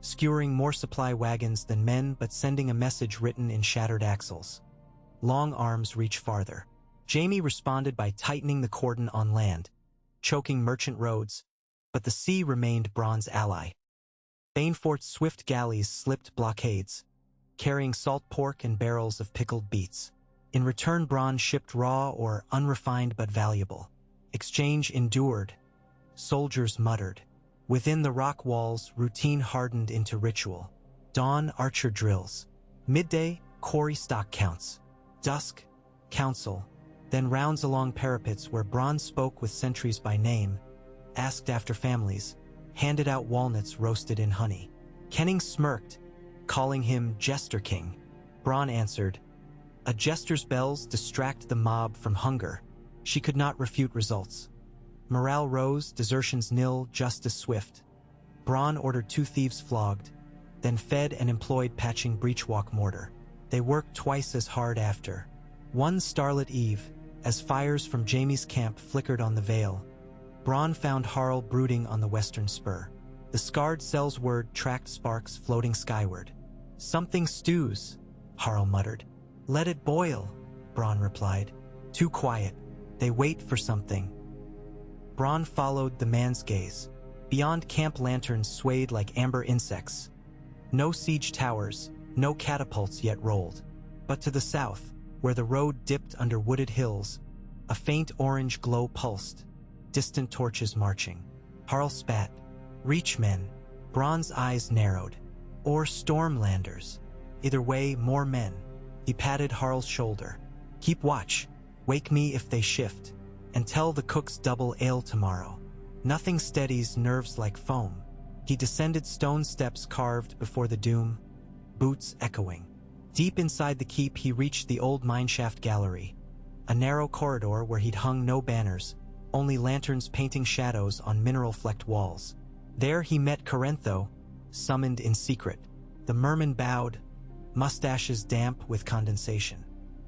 skewering more supply wagons than men but sending a message written in shattered axles. Long arms reach farther. Jaime responded by tightening the cordon on land, choking merchant roads, but the sea remained Bronn's ally. Banefort's swift galleys slipped blockades, carrying salt pork and barrels of pickled beets. In return, Bronn shipped raw or unrefined but valuable. Exchange endured. Soldiers muttered. Within the rock walls, routine hardened into ritual. Dawn, archer drills. Midday, quarry stock counts. Dusk, council. Then rounds along parapets where Bronn spoke with sentries by name, asked after families, handed out walnuts roasted in honey. Kenning smirked, calling him Jester King. Bronn answered, "A jester's bells distract the mob from hunger." She could not refute results. Morale rose, desertions nil, justice swift. Bronn ordered 2 thieves flogged, then fed and employed patching breachwalk mortar. They worked twice as hard after. One starlit eve, as fires from Jaime's camp flickered on the vale, Bronn found Harl brooding on the western spur. The scarred cell's word tracked sparks floating skyward. "Something stews," Harl muttered. "Let it boil," Bronn replied. "Too quiet. They wait for something." Bronn followed the man's gaze. Beyond, camp lanterns swayed like amber insects. No siege towers, no catapults yet rolled. But to the south, where the road dipped under wooded hills, a faint orange glow pulsed. Distant torches marching. Harl spat. "Reach men." Bronn's eyes narrowed. "Or Stormlanders. Either way, more men." He patted Harl's shoulder. "Keep watch. Wake me if they shift. And tell the cooks double ale tomorrow." Nothing steadies nerves like foam. He descended stone steps carved before the doom, boots echoing. Deep inside the keep, he reached the old mineshaft gallery, a narrow corridor where he'd hung no banners, only lanterns painting shadows on mineral-flecked walls. There he met Corentho, summoned in secret. The merman bowed, mustaches damp with condensation.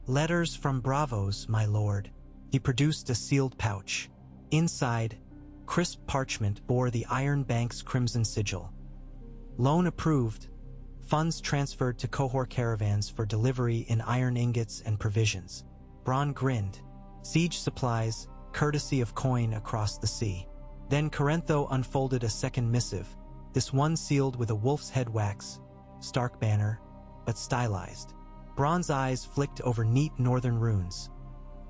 "Letters from Bravos, my lord." He produced a sealed pouch. Inside, crisp parchment bore the Iron Bank's crimson sigil. Loan approved, funds transferred to cohort caravans for delivery in iron ingots and provisions. Bronn grinned. Siege supplies, courtesy of coin across the sea. Then Corentho unfolded a second missive, this one sealed with a wolf's head wax, Stark banner, but stylized. Bronn's eyes flicked over neat northern runes.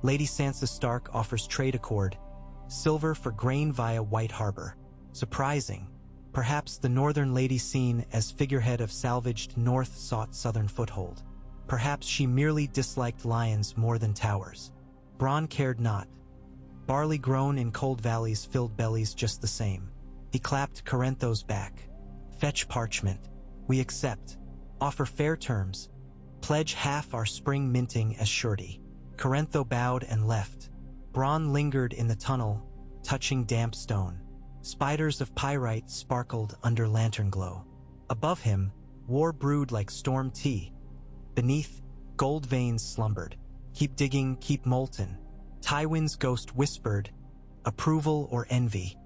Lady Sansa Stark offers trade accord, silver for grain via White Harbor. Surprising. Perhaps the northern lady seen as figurehead of salvaged north sought southern foothold. Perhaps she merely disliked lions more than towers. Bronn cared not. Barley grown in cold valleys filled bellies just the same. He clapped Corentho's back. "Fetch parchment. We accept. Offer fair terms. Pledge half our spring minting as surety." Corentho bowed and left. Bronn lingered in the tunnel, touching damp stone. Spiders of pyrite sparkled under lantern glow. Above him, war brewed like storm tea. Beneath, gold veins slumbered. "Keep digging, keep molten." Tywin's ghost whispered, approval or envy.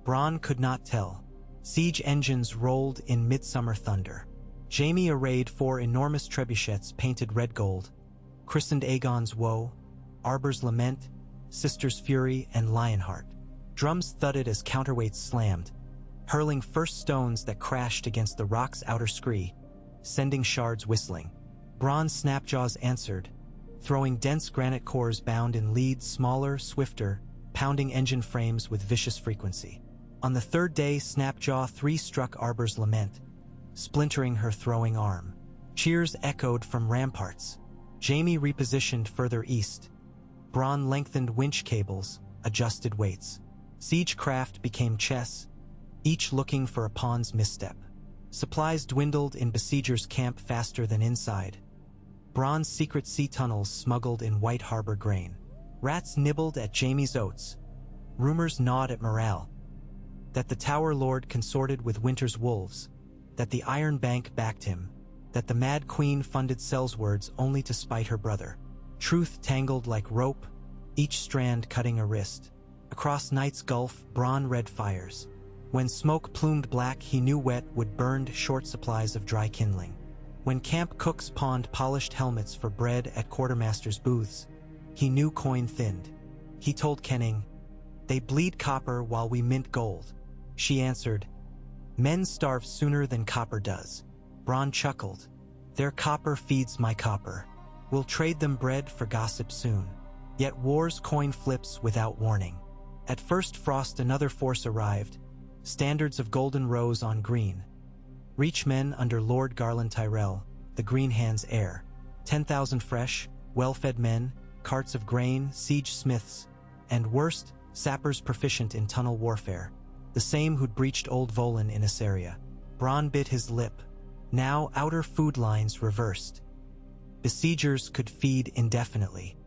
Bronn could not tell. Siege engines rolled in midsummer thunder. Jaime arrayed 4 enormous trebuchets painted red gold, christened Aegon's Woe, Arbor's Lament, Sister's Fury, and Lionheart. Drums thudded as counterweights slammed, hurling first stones that crashed against the rock's outer scree, sending shards whistling. Bronze Snapjaws answered, throwing dense granite cores bound in leads smaller, swifter, pounding engine frames with vicious frequency. On the third day, Snapjaw 3 struck Arbor's Lament, splintering her throwing arm. Cheers echoed from ramparts. Jaime repositioned further east. Bronn lengthened winch cables, adjusted weights. Siege craft became chess, each looking for a pawn's misstep. Supplies dwindled in besiegers' camp faster than inside. Bronn's secret sea tunnels smuggled in White Harbor grain. Rats nibbled at Jaime's oats. Rumors gnawed at morale. That the Tower Lord consorted with Winter's wolves. That the Iron Bank backed him. That the Mad Queen funded Sellswords only to spite her brother. Truth tangled like rope, each strand cutting a wrist. Across Night's Gulf, Bronn read fires. When smoke plumed black, he knew wet would burn short supplies of dry kindling. When camp cooks pawned polished helmets for bread at quartermasters' booths, he knew coin thinned. He told Kenning, "They bleed copper while we mint gold." She answered, "Men starve sooner than copper does." Bronn chuckled, "Their copper feeds my copper. We'll trade them bread for gossip soon." Yet war's coin flips without warning. At first frost another force arrived, standards of golden rose on green. Reach men under Lord Garland Tyrell, the green hand's heir. 10,000 fresh, well-fed men, carts of grain, siege smiths, and worst, sappers proficient in tunnel warfare. The same who'd breached Old Volin in Assyria. Bronn bit his lip. Now outer food lines reversed. Besiegers could feed indefinitely.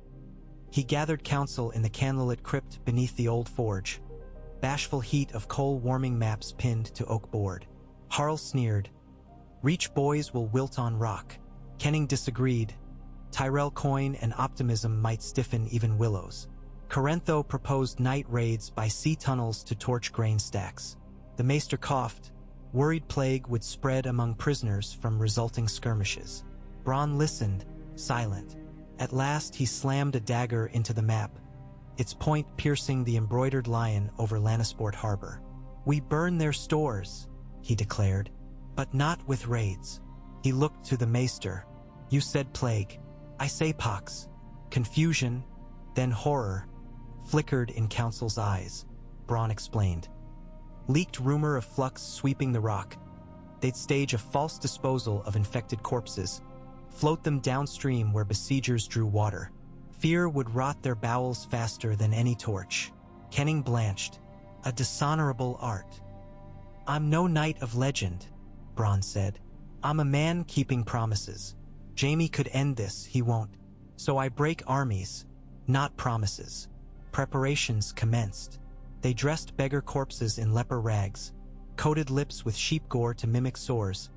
He gathered council in the candlelit crypt beneath the old forge. Bashful heat of coal-warming maps pinned to oak board. Harl sneered, "Reach boys will wilt on rock." Kenning disagreed. Tyrell coin and optimism might stiffen even willows. Corentho proposed night raids by sea tunnels to torch grain stacks. The maester coughed, worried plague would spread among prisoners from resulting skirmishes. Bronn listened, silent. At last he slammed a dagger into the map, its point piercing the embroidered lion over Lannisport Harbor. "We burn their stores," he declared, "but not with raids." He looked to the maester. "You said plague. I say pox." Confusion, then horror, flickered in council's eyes. Bronn explained. Leaked rumor of flux sweeping the rock. They'd stage a false disposal of infected corpses, float them downstream where besiegers drew water. Fear would rot their bowels faster than any torch. Kenning blanched. "A dishonorable art." "I'm no knight of legend," Bronn said. "I'm a man keeping promises. Jaime could end this, he won't. So I break armies, not promises." Preparations commenced. They dressed beggar corpses in leper rags, coated lips with sheep gore to mimic sores,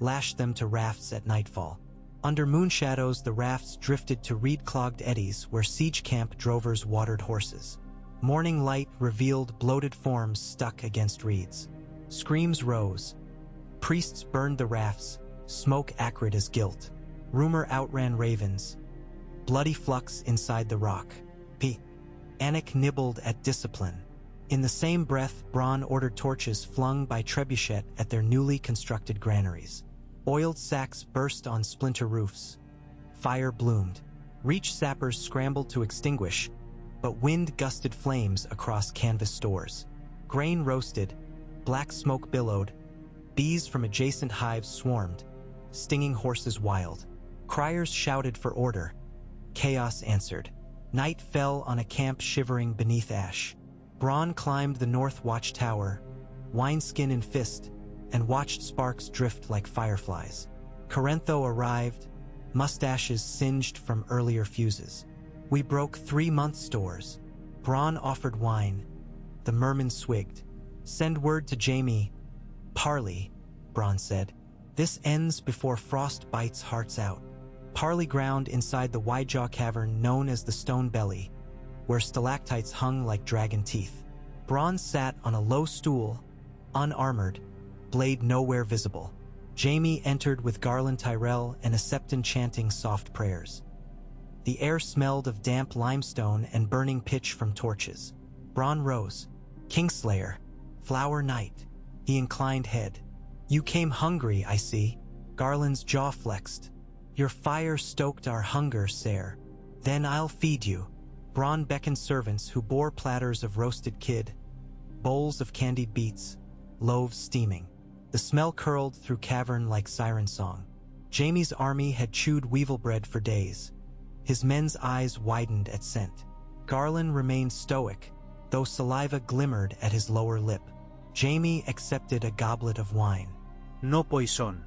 lashed them to rafts at nightfall. Under moon shadows, the rafts drifted to reed-clogged eddies where siege camp drovers watered horses. Morning light revealed bloated forms stuck against reeds. Screams rose. Priests burned the rafts, smoke acrid as guilt. Rumor outran ravens. Bloody flux inside the rock. Anik nibbled at discipline. In the same breath, Bronn ordered torches flung by trebuchet at their newly constructed granaries. Oiled sacks burst on splinter roofs. Fire bloomed. Reach sappers scrambled to extinguish, but wind gusted flames across canvas stores. Grain roasted, black smoke billowed, bees from adjacent hives swarmed, stinging horses wild. Criers shouted for order. Chaos answered. Night fell on a camp shivering beneath ash. Bronn climbed the north watchtower, wineskin in fist, and watched sparks drift like fireflies. Corentho arrived, mustaches singed from earlier fuses. "We broke 3-month stores." Bronn offered wine. The merman swigged. "Send word to Jaime." "Parley," Bronn said. "This ends before frost bites hearts out." Parley ground inside the wide-jaw cavern known as the Stone Belly, where stalactites hung like dragon teeth. Bronn sat on a low stool, unarmored, blade nowhere visible. Jaime entered with Garland Tyrell and a septon chanting soft prayers. The air smelled of damp limestone and burning pitch from torches. Bronn rose. "Kingslayer, Flower Knight." He inclined head. "You came hungry, I see." Garland's jaw flexed. "Your fire stoked our hunger, sire. Then I'll feed you." Bronn beckoned servants who bore platters of roasted kid, bowls of candied beets, loaves steaming. The smell curled through cavern like siren song. Jaime's army had chewed weevil bread for days. His men's eyes widened at scent. Garland remained stoic, though saliva glimmered at his lower lip. Jaime accepted a goblet of wine. No poison.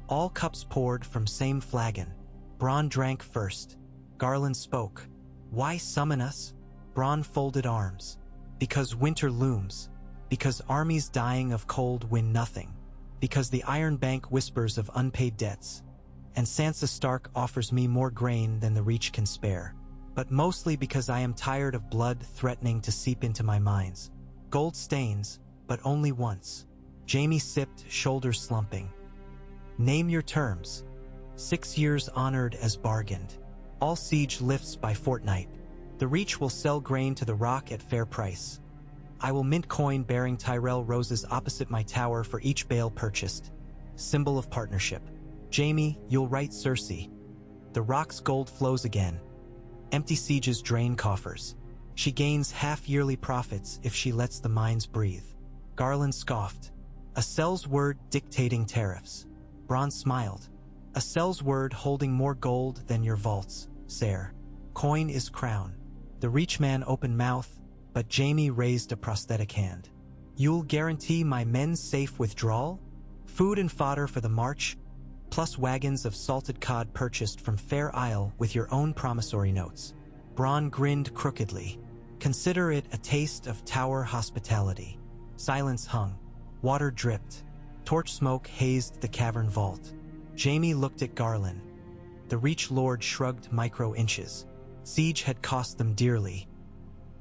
All cups poured from same flagon. Bronn drank first. Garland spoke. "Why summon us?" Bronn folded arms. "Because winter looms. Because armies dying of cold win nothing. Because the Iron Bank whispers of unpaid debts. And Sansa Stark offers me more grain than the Reach can spare. But mostly because I am tired of blood threatening to seep into my mines. Gold stains, but only once. Jaime sipped, shoulders slumping. Name your terms. 6 years honored as bargained. All siege lifts by fortnight. The Reach will sell grain to the Rock at fair price. I will mint coin bearing Tyrell roses opposite my tower for each bale purchased. Symbol of partnership. Jaime, you'll write Cersei. The Rock's gold flows again. Empty sieges drain coffers. She gains half-yearly profits if she lets the mines breathe. Garland scoffed. A sell's word dictating tariffs. Bronn smiled. A sell's word holding more gold than your vaults, sire. Coin is crown. The Reachman opened mouth, but Jaime raised a prosthetic hand. You'll guarantee my men's safe withdrawal? Food and fodder for the march, plus wagons of salted cod purchased from Fair Isle with your own promissory notes. Bronn grinned crookedly. Consider it a taste of tower hospitality. Silence hung. Water dripped. Torch smoke hazed the cavern vault. Jaime looked at Garland. The Reach Lord shrugged micro-inches. Siege had cost them dearly.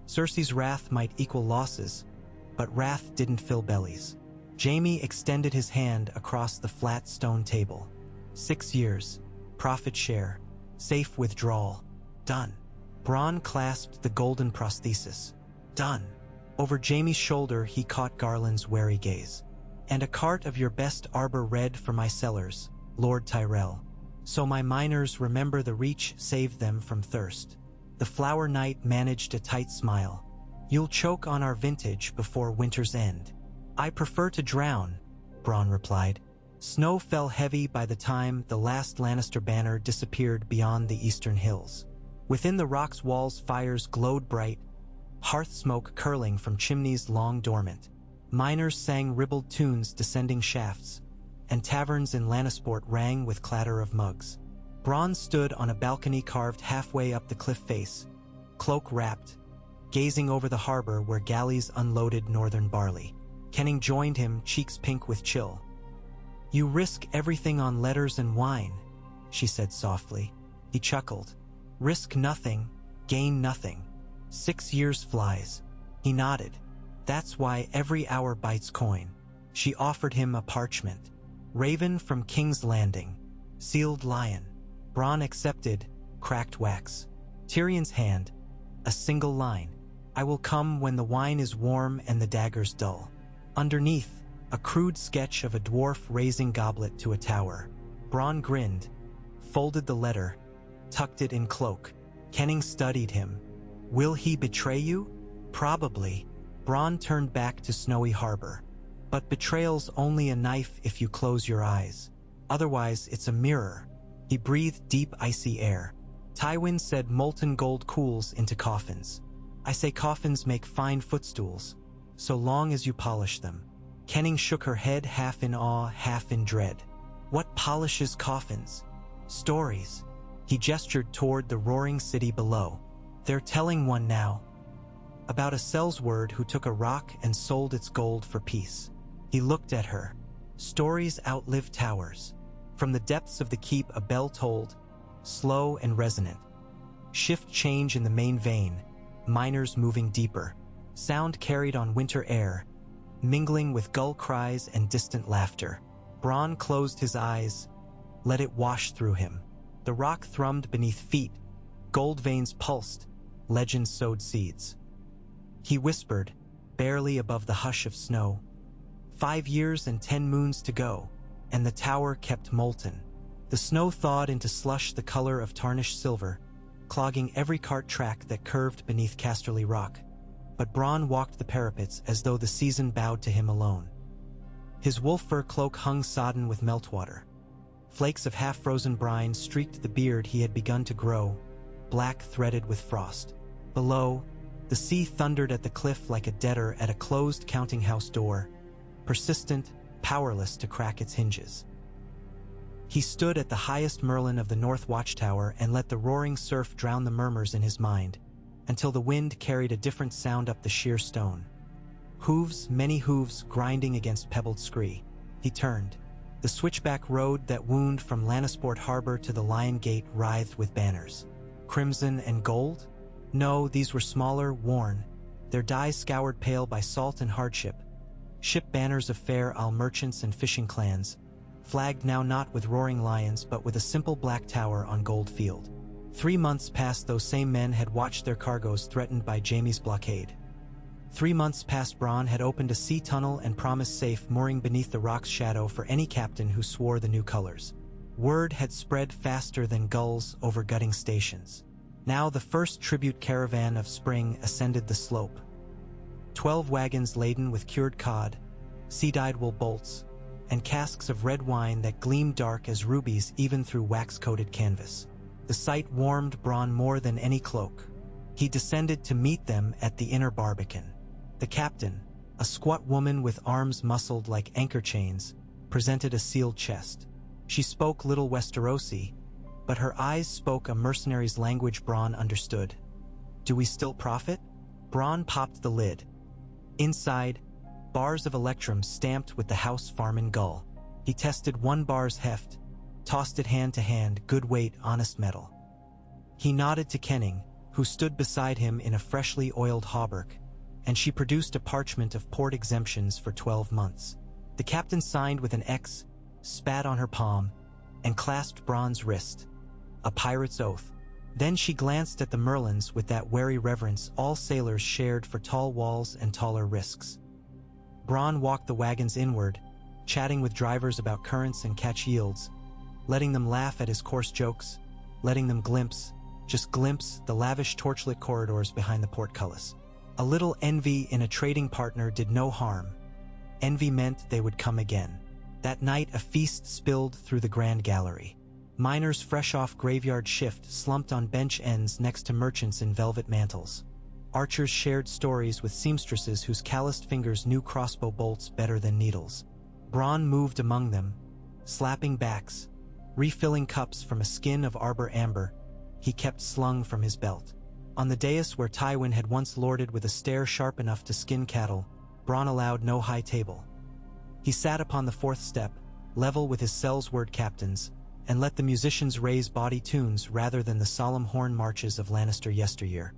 Cersei's wrath might equal losses, but wrath didn't fill bellies. Jaime extended his hand across the flat stone table. 6 years. Profit share. Safe withdrawal. Done. Bronn clasped the golden prosthesis. Done. Over Jaime's shoulder he caught Garland's wary gaze. And a cart of your best arbor red for my cellars, Lord Tyrell. So my miners remember the Reach saved them from thirst. The Flower Knight managed a tight smile. You'll choke on our vintage before winter's end. I prefer to drown, Bronn replied. Snow fell heavy by the time the last Lannister banner disappeared beyond the eastern hills. Within the Rock's walls fires glowed bright, hearth smoke curling from chimneys long dormant. Miners sang ribald tunes descending shafts, and taverns in Lannisport rang with clatter of mugs. Bronn stood on a balcony carved halfway up the cliff face, cloak wrapped, gazing over the harbor where galleys unloaded northern barley. Kenning joined him, cheeks pink with chill. You risk everything on letters and wine, she said softly. He chuckled. Risk nothing, gain nothing. 6 years flies. He nodded. That's why every hour bites coin. She offered him a parchment. Raven from King's Landing. Sealed lion. Bronn accepted, cracked wax. Tyrion's hand. A single line. I will come when the wine is warm and the daggers dull. Underneath, a crude sketch of a dwarf raising goblet to a tower. Bronn grinned, folded the letter, tucked it in cloak. Kenning studied him. Will he betray you? Probably. Bronn turned back to Snowy Harbor. But betrayal's only a knife if you close your eyes. Otherwise, it's a mirror. He breathed deep, icy air. Tywin said molten gold cools into coffins. I say coffins make fine footstools, so long as you polish them. Kenning shook her head, half in awe, half in dread. What polishes coffins? Stories. He gestured toward the roaring city below. They're telling one now. About a sellsword who took a rock and sold its gold for peace. He looked at her. Stories outlive towers. From the depths of the keep a bell tolled, slow and resonant. Shift change in the main vein, miners moving deeper. Sound carried on winter air, mingling with gull cries and distant laughter. Bronn closed his eyes, let it wash through him. The rock thrummed beneath feet, gold veins pulsed, legend sowed seeds. He whispered, barely above the hush of snow. 5 years and 10 moons to go, and the tower kept molten. The snow thawed into slush the color of tarnished silver, clogging every cart track that curved beneath Casterly Rock. But Bronn walked the parapets as though the season bowed to him alone. His wolf fur cloak hung sodden with meltwater. Flakes of half-frozen brine streaked the beard he had begun to grow, black threaded with frost. Below, the sea thundered at the cliff like a debtor at a closed counting-house door, persistent, powerless to crack its hinges. He stood at the highest merlin of the North Watchtower and let the roaring surf drown the murmurs in his mind, until the wind carried a different sound up the sheer stone. Hooves, many hooves, grinding against pebbled scree. He turned. The switchback road that wound from Lannisport Harbor to the Lion Gate writhed with banners. Crimson and gold? No, these were smaller, worn, their dyes scoured pale by salt and hardship. ship banners of fair isle merchants and fishing clans, flagged now not with roaring lions but with a simple black tower on gold field. 3 months past those same men had watched their cargoes threatened by Jaime's blockade. 3 months past Bronn had opened a sea tunnel and promised safe mooring beneath the rock's shadow for any captain who swore the new colors. Word had spread faster than gulls over gutting stations. Now the first tribute caravan of spring ascended the slope. 12 wagons laden with cured cod, sea-dyed wool bolts, and casks of red wine that gleamed dark as rubies even through wax-coated canvas. The sight warmed Bronn more than any cloak. He descended to meet them at the inner barbican. The captain, a squat woman with arms muscled like anchor chains, presented a sealed chest. She spoke little Westerosi, but her eyes spoke a mercenary's language Bronn understood. "Do we still profit?" Bronn popped the lid. Inside, bars of electrum stamped with the house Farman gull. He tested 1 bar's heft, tossed it hand to hand, good weight, honest metal. He nodded to Kenning, who stood beside him in a freshly oiled hauberk, and she produced a parchment of port exemptions for 12 months. The captain signed with an X, spat on her palm, and clasped Bronn's wrist. A pirate's oath. Then she glanced at the Merlins with that wary reverence all sailors shared for tall walls and taller risks. Bronn walked the wagons inward, chatting with drivers about currents and catch yields, letting them laugh at his coarse jokes, letting them glimpse, just glimpse, the lavish torchlit corridors behind the portcullis. A little envy in a trading partner did no harm. Envy meant they would come again. That night a feast spilled through the grand gallery. Miners fresh off graveyard shift slumped on bench ends next to merchants in velvet mantles. Archers shared stories with seamstresses whose calloused fingers knew crossbow bolts better than needles. Bronn moved among them, slapping backs, refilling cups from a skin of arbor amber he kept slung from his belt. On the dais where Tywin had once lorded with a stare sharp enough to skin cattle, Bronn allowed no high table. He sat upon the 4th step, level with his cellsward captains, and let the musicians raise bawdy tunes rather than the solemn horn marches of Lannister yesteryear.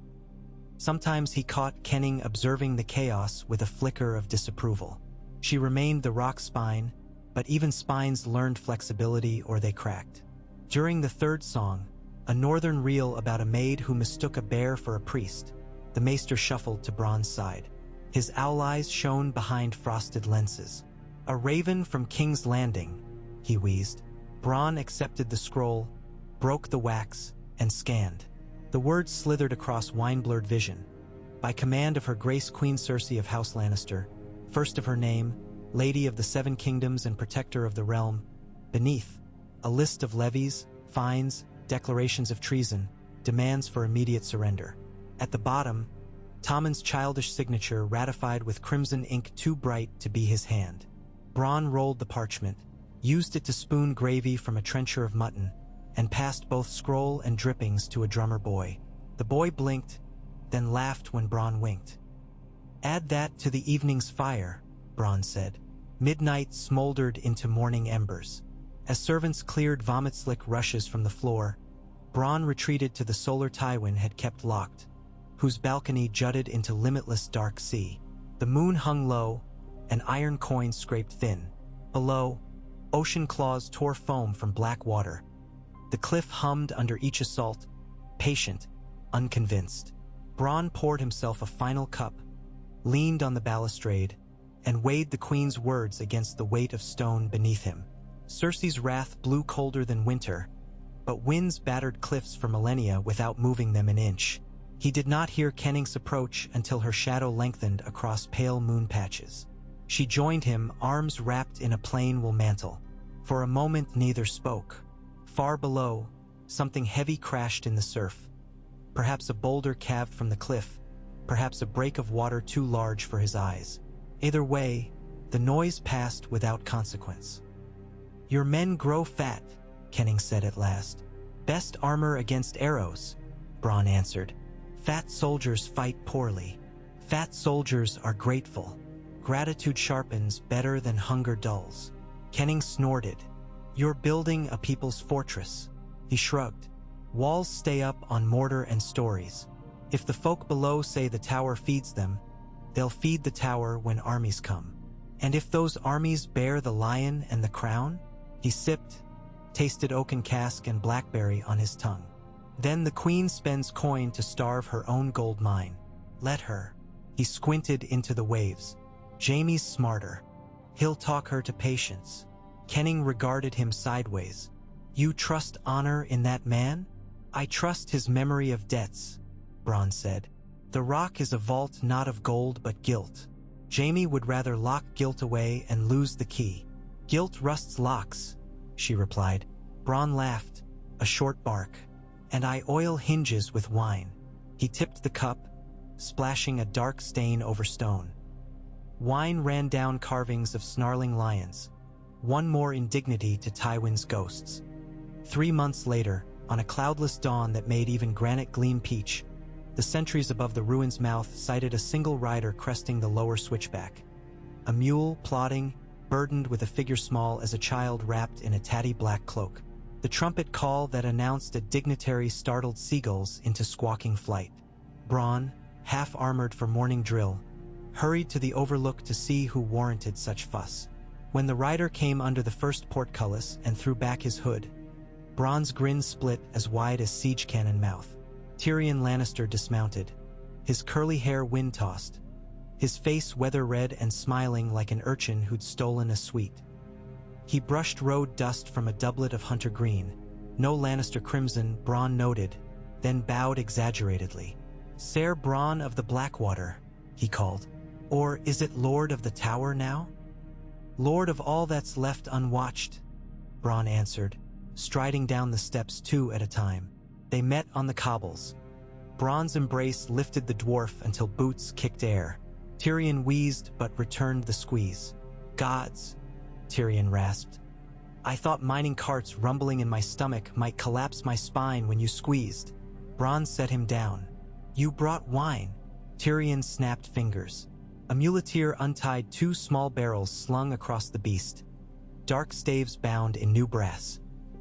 Sometimes he caught Kenning observing the chaos with a flicker of disapproval. She remained the rock spine, but even spines learned flexibility or they cracked. During the 3rd song, a northern reel about a maid who mistook a bear for a priest, the maester shuffled to Bronn's side. His owl eyes shone behind frosted lenses. "A raven from King's Landing," he wheezed. Bronn accepted the scroll, broke the wax, and scanned. The words slithered across wine-blurred vision. By command of her Grace Queen Cersei of House Lannister, first of her name, Lady of the 7 Kingdoms and Protector of the Realm. Beneath, a list of levies, fines, declarations of treason, demands for immediate surrender. At the bottom, Tommen's childish signature ratified with crimson ink too bright to be his hand. Bronn rolled the parchment, used it to spoon gravy from a trencher of mutton, and passed both scroll and drippings to a drummer boy. The boy blinked, then laughed when Bronn winked. "Add that to the evening's fire," Bronn said. Midnight smoldered into morning embers. As servants cleared vomit-slick rushes from the floor, Bronn retreated to the solar Tywin had kept locked, whose balcony jutted into limitless dark sea. The moon hung low, and iron coins scraped thin. Below, ocean claws tore foam from black water. The cliff hummed under each assault, patient, unconvinced. Bronn poured himself a final cup, leaned on the balustrade, and weighed the queen's words against the weight of stone beneath him. Cersei's wrath blew colder than winter, but winds battered cliffs for millennia without moving them an inch. He did not hear Kenning's approach until her shadow lengthened across pale moon patches. She joined him, arms wrapped in a plain wool mantle. For a moment neither spoke. Far below, something heavy crashed in the surf. Perhaps a boulder calved from the cliff, perhaps a break of water too large for his eyes. Either way, the noise passed without consequence. "Your men grow fat," Kenning said at last. "Best armor against arrows," Bronn answered. "Fat soldiers fight poorly. Fat soldiers are grateful. Gratitude sharpens better than hunger dulls." Kenning snorted. "You're building a people's fortress." He shrugged. "Walls stay up on mortar and stories. If the folk below say the tower feeds them, they'll feed the tower when armies come. And if those armies bear the lion and the crown? He sipped, tasted oaken cask and blackberry on his tongue. Then the queen spends coin to starve her own gold mine. Let her. He squinted into the waves. Jaime's smarter. He'll talk her to patience. Kenning regarded him sideways. You trust honor in that man? I trust his memory of debts, Bronn said. The rock is a vault not of gold but guilt. Jaime would rather lock guilt away and lose the key. Guilt rusts locks, she replied. Bronn laughed, a short bark. And I oil hinges with wine. He tipped the cup, splashing a dark stain over stone. Wine ran down carvings of snarling lions, one more indignity to Tywin's ghosts. 3 months later, on a cloudless dawn that made even granite gleam peach, the sentries above the ruin's mouth sighted a single rider cresting the lower switchback. A mule, plodding, burdened with a figure small as a child wrapped in a tatty black cloak. The trumpet call that announced a dignitary startled seagulls into squawking flight. Bronn, half-armored for morning drill, hurried to the overlook to see who warranted such fuss. When the rider came under the first portcullis and threw back his hood, Bronn's grin split as wide as siege cannon mouth. Tyrion Lannister dismounted, his curly hair wind-tossed, his face weather-red and smiling like an urchin who'd stolen a sweet. He brushed road dust from a doublet of hunter green. No Lannister crimson, Bronn noted, then bowed exaggeratedly. Ser Bronn of the Blackwater, he called. Or is it Lord of the Tower now? Lord of all that's left unwatched, Bronn answered, striding down the steps 2 at a time. They met on the cobbles. Bronn's embrace lifted the dwarf until boots kicked air. Tyrion wheezed but returned the squeeze. Gods, Tyrion rasped. I thought mining carts rumbling in my stomach might collapse my spine when you squeezed. Bronn set him down. You brought wine. Tyrion snapped fingers. A muleteer untied 2 small barrels slung across the beast. Dark staves bound in new brass.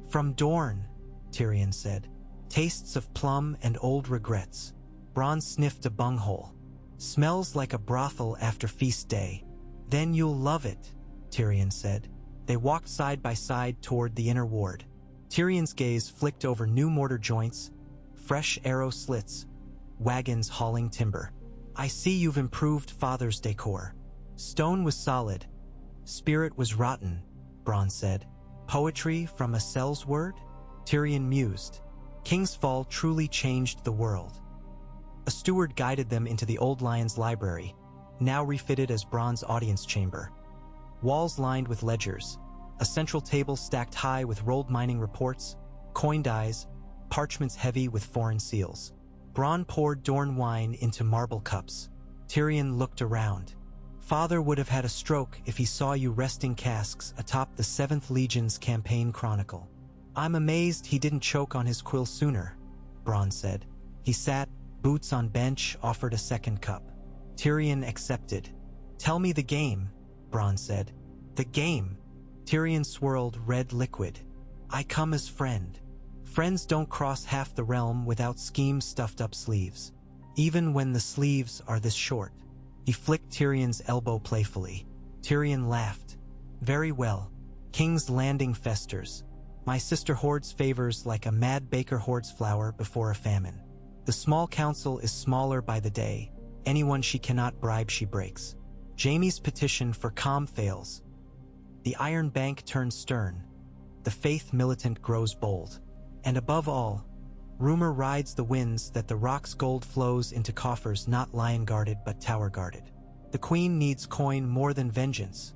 From Dorne, Tyrion said. Tastes of plum and old regrets. Bronn sniffed a bunghole. Smells like a brothel after feast day. Then you'll love it, Tyrion said. They walked side by side toward the inner ward. Tyrion's gaze flicked over new mortar joints, fresh arrow slits, wagons hauling timber. I see you've improved father's decor. Stone was solid. Spirit was rotten, Bronn said. Poetry from a cell's word? Tyrion mused. King's Fall truly changed the world. A steward guided them into the Old Lion's library, now refitted as Bronn's audience chamber. Walls lined with ledgers, a central table stacked high with rolled mining reports, coin dies, parchments heavy with foreign seals. Bronn poured Dorne wine into marble cups. Tyrion looked around. Father would have had a stroke if he saw you resting casks atop the 7th Legion's campaign chronicle. I'm amazed he didn't choke on his quill sooner, Bronn said. He sat, boots on bench, offered a second cup. Tyrion accepted. Tell me the game, Bronn said. The game. Tyrion swirled red liquid. I come as friend. Friends don't cross half the realm without schemes stuffed up sleeves. Even when the sleeves are this short. He flicked Tyrion's elbow playfully. Tyrion laughed. Very well. King's Landing festers. My sister hoards favors like a mad baker hoards flour before a famine. The small council is smaller by the day. Anyone she cannot bribe she breaks. Jaime's petition for calm fails. The Iron Bank turns stern. The faith militant grows bold. And above all, rumor rides the winds that the rock's gold flows into coffers not lion-guarded but tower-guarded. The queen needs coin more than vengeance.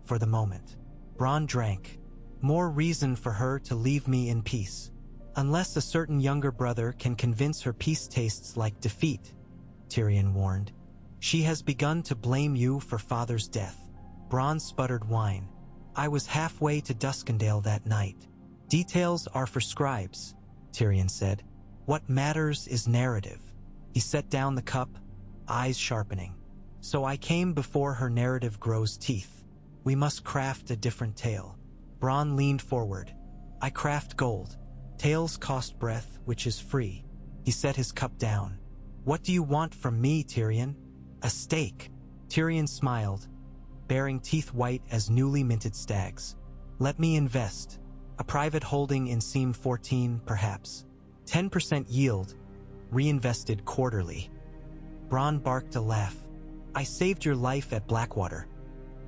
For the moment. Bronn drank. More reason for her to leave me in peace. Unless a certain younger brother can convince her peace tastes like defeat, Tyrion warned. She has begun to blame you for father's death. Bronn sputtered wine. I was halfway to Duskendale that night. Details are for scribes, Tyrion said. What matters is narrative. He set down the cup, eyes sharpening. So I came before her narrative grows teeth. We must craft a different tale. Bronn leaned forward. I craft gold. Tales cost breath, which is free. He set his cup down. What do you want from me, Tyrion? A stake. Tyrion smiled. bearing teeth white as newly minted stags. Let me invest. A private holding in Seam 14, perhaps. 10% yield, reinvested quarterly. Bronn barked a laugh. I saved your life at Blackwater.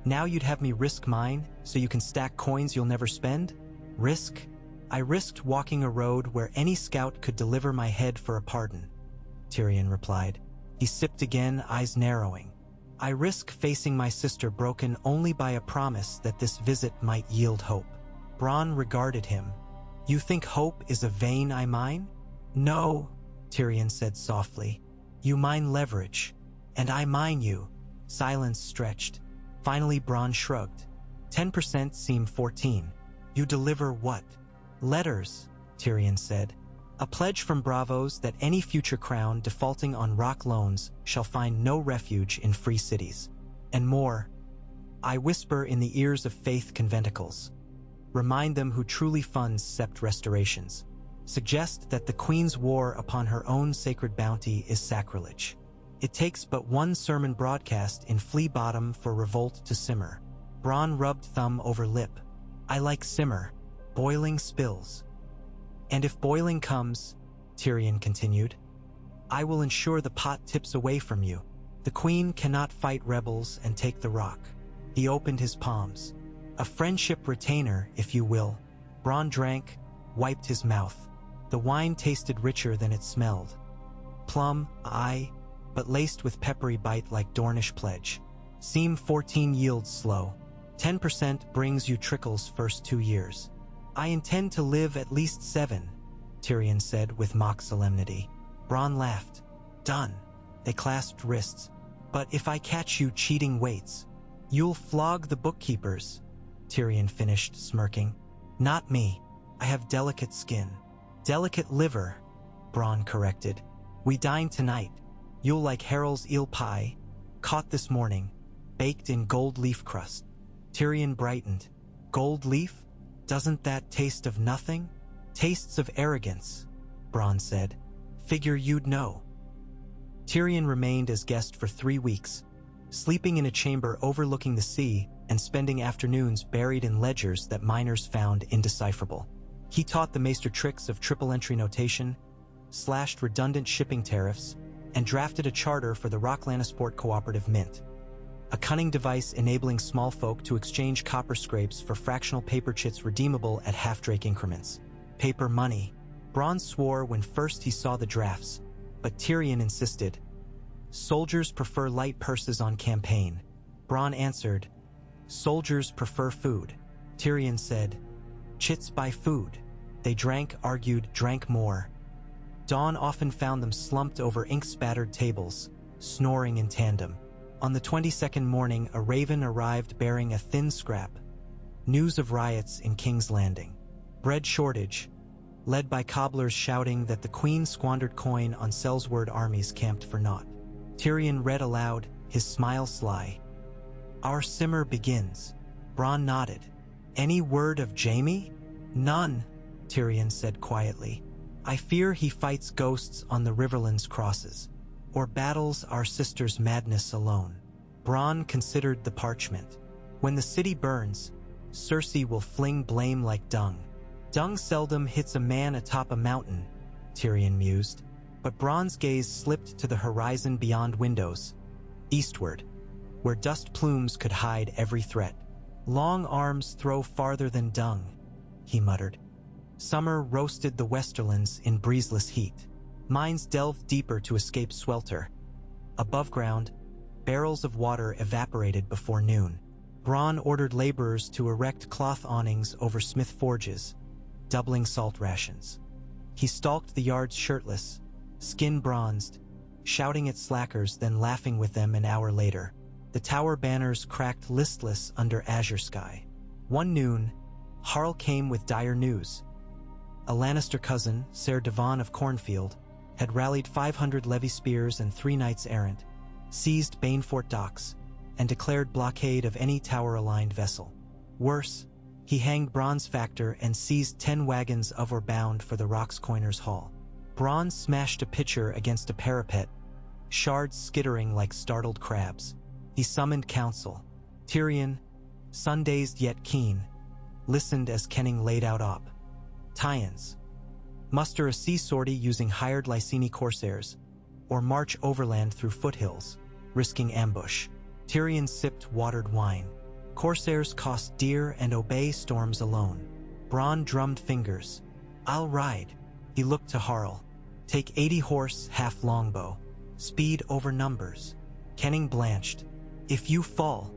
Now you'd have me risk mine, so you can stack coins you'll never spend? Risk? I risked walking a road where any scout could deliver my head for a pardon, Tyrion replied. He sipped again, eyes narrowing. I risk facing my sister broken only by a promise that this visit might yield hope. Bronn regarded him. You think hope is a vein I mine? No, Tyrion said softly. You mine leverage, and I mine you. Silence stretched. Finally Bronn shrugged. 10% seem 14. You deliver what? Letters, Tyrion said. A pledge from Bravos that any future crown defaulting on rock loans shall find no refuge in free cities. And more. I whisper in the ears of faith conventicles. Remind them who truly funds sept restorations. Suggest that the Queen's war upon her own sacred bounty is sacrilege. It takes but one sermon broadcast in Flea Bottom for revolt to simmer. Bronn rubbed thumb over lip. I like simmer. Boiling spills. And if boiling comes, Tyrion continued, I will ensure the pot tips away from you. The Queen cannot fight rebels and take the rock. He opened his palms. A friendship retainer, if you will. Bronn drank, wiped his mouth. The wine tasted richer than it smelled. Plum, aye, but laced with peppery bite like Dornish pledge. Seam 14 yields slow. 10% brings you trickles first 2 years. I intend to live at least 7, Tyrion said with mock solemnity. Bronn laughed. Done. They clasped wrists. But if I catch you cheating weights, you'll flog the bookkeepers, Tyrion finished, smirking. Not me. I have delicate skin. Delicate liver, Bronn corrected. We dine tonight. You'll like Harold's eel pie, caught this morning, baked in gold leaf crust. Tyrion brightened. Gold leaf? Doesn't that taste of nothing? Tastes of arrogance, Bronn said. Figure you'd know. Tyrion remained as guest for 3 weeks, sleeping in a chamber overlooking the sea and spending afternoons buried in ledgers that miners found indecipherable. He taught the maester tricks of triple entry notation, slashed redundant shipping tariffs, and drafted a charter for the Rocklannisport Cooperative Mint, a cunning device enabling small folk to exchange copper scrapes for fractional paper chits redeemable at half-drake increments. Paper money. Bronn swore when first he saw the drafts, but Tyrion insisted. Soldiers prefer light purses on campaign. Bronn answered, soldiers prefer food. Tyrion said, chits buy food. They drank, argued, drank more. Dawn often found them slumped over ink-spattered tables, snoring in tandem. On the 22nd morning, a raven arrived bearing a thin scrap. News of riots in King's Landing. Bread shortage, led by cobblers shouting that the Queen squandered coin on Sellsword armies camped for naught. Tyrion read aloud, his smile sly. Our simmer begins. Bronn nodded. Any word of Jaime? None, Tyrion said quietly. I fear he fights ghosts on the Riverlands crosses, or battles our sister's madness alone. Bronn considered the parchment. When the city burns, Cersei will fling blame like dung. Dung seldom hits a man atop a mountain, Tyrion mused, but Bronn's gaze slipped to the horizon beyond windows, eastward, where dust plumes could hide every threat. Long arms throw farther than dung, he muttered. Summer roasted the Westerlands in breezeless heat. Mines delved deeper to escape swelter. Above ground, barrels of water evaporated before noon. Bronn ordered laborers to erect cloth awnings over smith forges, doubling salt rations. He stalked the yards shirtless, skin bronzed, shouting at slackers then laughing with them an hour later. The tower banners cracked listless under azure sky. One noon, Harl came with dire news. A Lannister cousin, Ser Devon of Cornfield, had rallied 500 levy spears and 3 knights errant, seized Banefort docks, and declared blockade of any tower-aligned vessel. Worse, he hanged Bronn's factor and seized 10 wagons of or bound for the Rocks Coiners' Hall. Bronn smashed a pitcher against a parapet, shards skittering like startled crabs. He summoned council. Tyrion, sun-dazed yet keen, listened as Kenning laid out Tyrions. Muster a sea sortie using hired Lyseni corsairs, or march overland through foothills, risking ambush. Tyrion sipped watered wine. Corsairs cost dear and obey storms alone. Bronn drummed fingers. I'll ride. He looked to Harl. Take 80 horse, half longbow. Speed over numbers. Kenning blanched. If you fall.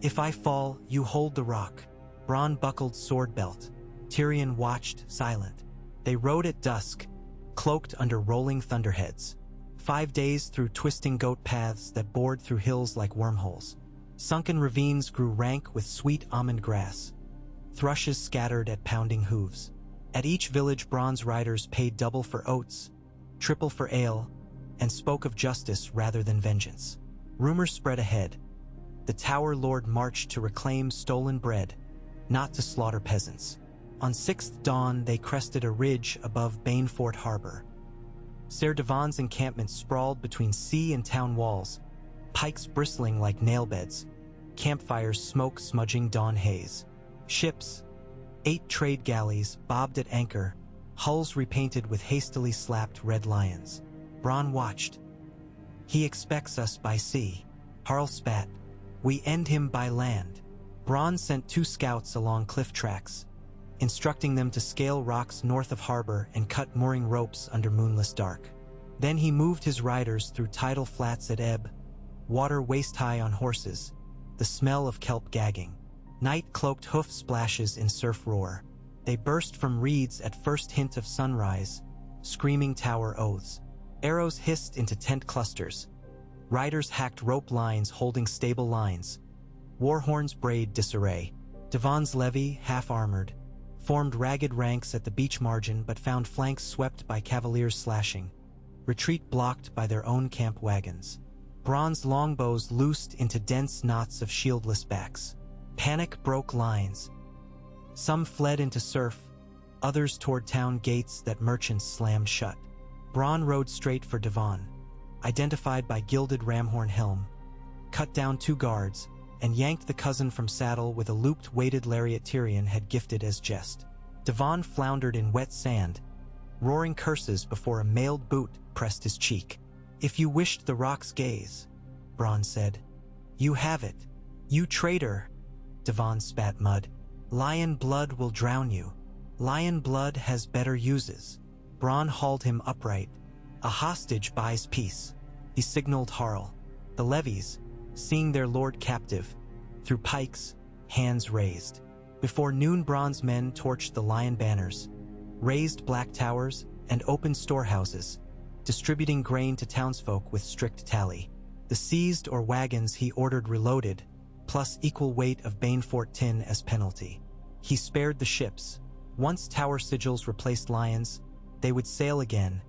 If I fall, you hold the rock. Bronn buckled sword belt. Tyrion watched, silent. They rode at dusk, cloaked under rolling thunderheads. 5 days through twisting goat paths that bored through hills like wormholes. Sunken ravines grew rank with sweet almond grass. Thrushes scattered at pounding hooves. At each village Bronn's riders paid double for oats, triple for ale, and spoke of justice rather than vengeance. Rumors spread ahead. The Tower Lord marched to reclaim stolen bread, not to slaughter peasants. On 6th dawn they crested a ridge above Banefort Harbor. Ser Devon's encampment sprawled between sea and town walls, pikes bristling like nail-beds, campfires smoke smudging dawn haze. Ships, 8 trade galleys, bobbed at anchor, hulls repainted with hastily slapped red lions. Bronn watched. He expects us by sea. Harl spat. We end him by land. Bronn sent 2 scouts along cliff tracks, instructing them to scale rocks north of harbor and cut mooring ropes under moonless dark. Then he moved his riders through tidal flats at ebb, water waist-high on horses, the smell of kelp gagging. Night-cloaked hoof splashes in surf roar. They burst from reeds at first hint of sunrise, screaming tower oaths. Arrows hissed into tent clusters. Riders hacked rope lines holding stable lines. Warhorns brayed disarray. Devon's levy, half-armored, formed ragged ranks at the beach margin but found flanks swept by cavaliers slashing, retreat blocked by their own camp wagons. Bronn's longbows loosed into dense knots of shieldless backs. Panic broke lines. Some fled into surf, others toward town gates that merchants slammed shut. Bronn rode straight for Devon, identified by gilded ramhorn helm, cut down 2 guards, and yanked the cousin from saddle with a looped weighted lariat Tyrion had gifted as jest. Devon floundered in wet sand, roaring curses before a mailed boot pressed his cheek. If you wished the rock's gaze, Bronn said. You have it. You traitor. Devon spat mud. Lion blood will drown you. Lion blood has better uses. Bronn hauled him upright. A hostage buys peace. He signaled Harl. The levies, seeing their lord captive, threw pikes, hands raised. Before noon Bronn's men torched the lion banners, raised black towers, and opened storehouses, distributing grain to townsfolk with strict tally. The seized or wagons he ordered reloaded, plus equal weight of Banefort tin as penalty. He spared the ships. Once tower sigils replaced lions, they would sail again,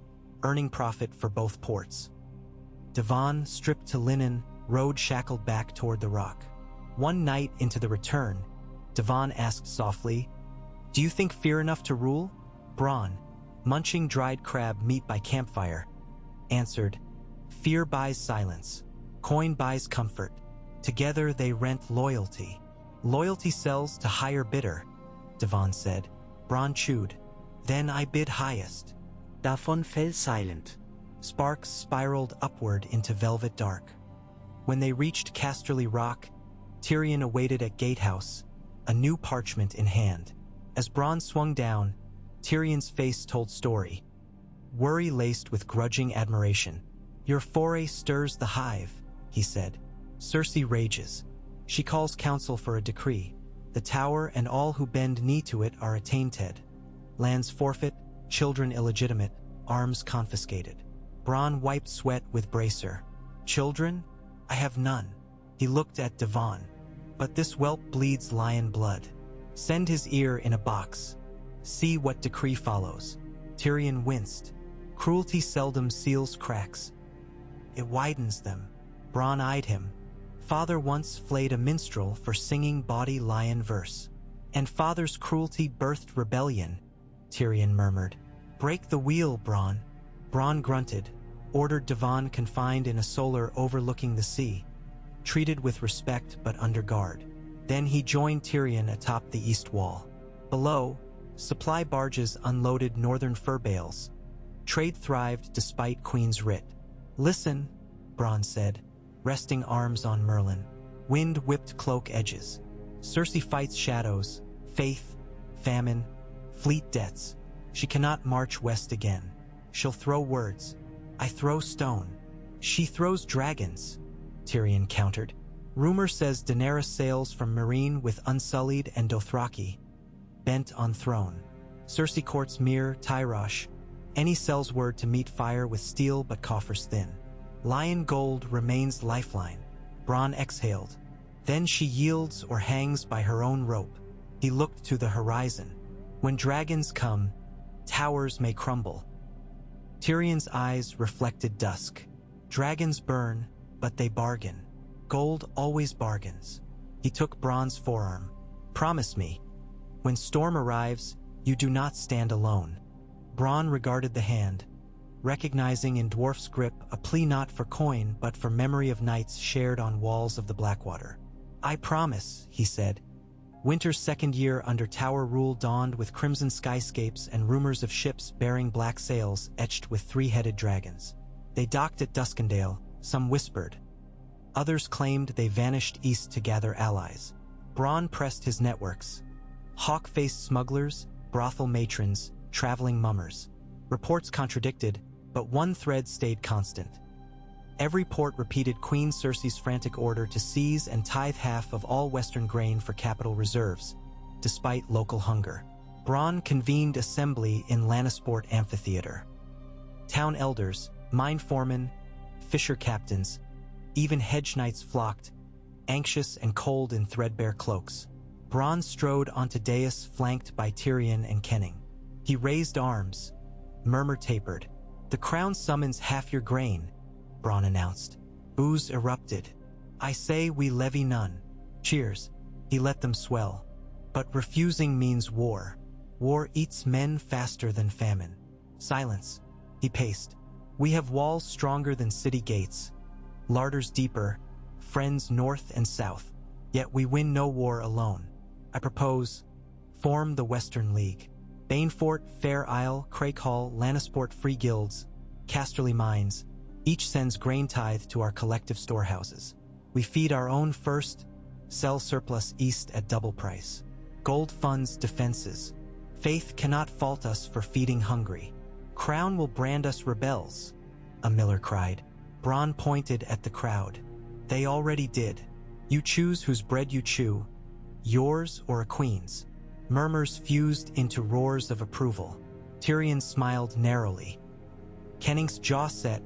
earning profit for both ports. Devon, stripped to linen, rode shackled back toward the rock. One night into the return, Devon asked softly, Do you think fear enough to rule? Bronn, munching dried crab meat by campfire, answered, Fear buys silence. Coin buys comfort. Together they rent loyalty. Loyalty sells to higher bidder, Devon said. Bronn chewed. Then I bid highest. Davon fell silent. Sparks spiraled upward into velvet dark. When they reached Casterly Rock, Tyrion awaited at gatehouse, a new parchment in hand. As Bronn swung down, Tyrion's face told story, worry laced with grudging admiration. Your foray stirs the hive, he said. Cersei rages. She calls council for a decree. The tower and all who bend knee to it are attainted. Lands forfeit, children illegitimate, arms confiscated. Bronn wiped sweat with bracer. Children? I have none. He looked at Devon. But this whelp bleeds lion blood. Send his ear in a box. See what decree follows. Tyrion winced. Cruelty seldom seals cracks. It widens them. Bronn eyed him. Father once flayed a minstrel for singing bawdy lion verse. And father's cruelty birthed rebellion, Tyrion murmured. Break the wheel, Bronn. Bronn grunted, ordered Devon confined in a solar overlooking the sea, treated with respect but under guard. Then he joined Tyrion atop the east wall. Below, supply barges unloaded northern fur bales. Trade thrived despite Queen's writ. "Listen," Bronn said, resting arms on Merlin. Wind-whipped cloak edges. Cersei fights shadows, faith, famine, fleet debts. She cannot march west again. She'll throw words. I throw stone. She throws dragons, Tyrion countered. Rumor says Daenerys sails from Meereen with Unsullied and Dothraki, bent on throne. Cersei courts Myr, Tyrosh. Any sells word to meet fire with steel but coffers thin. Lion gold remains lifeline. Bronn exhaled. Then she yields or hangs by her own rope. He looked to the horizon. When dragons come, towers may crumble. Tyrion's eyes reflected dusk. Dragons burn, but they bargain. Gold always bargains. He took Bronn's forearm. Promise me, when storm arrives, you do not stand alone. Bronn regarded the hand, recognizing in dwarf's grip a plea not for coin but for memory of nights shared on walls of the Blackwater. I promise, he said. Winter's second year under Tower rule dawned with crimson skyscapes and rumors of ships bearing black sails etched with three-headed dragons. They docked at Duskendale, some whispered. Others claimed they vanished east to gather allies. Bronn pressed his networks. Hawk-faced smugglers, brothel matrons, traveling mummers. Reports contradicted, but one thread stayed constant. Every port repeated Queen Cersei's frantic order to seize and tithe half of all Western grain for capital reserves, despite local hunger. Bronn convened assembly in Lannisport Amphitheater. Town elders, mine foremen, fisher captains, even hedge knights flocked, anxious and cold in threadbare cloaks. Bronn strode onto dais flanked by Tyrion and Kenning. He raised arms. Murmur tapered. The crown summons half your grain, Bronn announced. Boos erupted. I say we levy none. Cheers. He let them swell. But refusing means war. War eats men faster than famine. Silence. He paced. We have walls stronger than city gates. Larders deeper. Friends north and south. Yet we win no war alone. I propose, form the Western League. Banefort, Fair Isle, Craighall, Lannisport Free Guilds, Casterly Mines, each sends grain tithe to our collective storehouses. We feed our own first, sell surplus east at double price. Gold funds defenses. Faith cannot fault us for feeding hungry. Crown will brand us rebels, a miller cried. Bronn pointed at the crowd. They already did. You choose whose bread you chew, yours or a queen's. Murmurs fused into roars of approval. Tyrion smiled narrowly. Kenning's jaw set,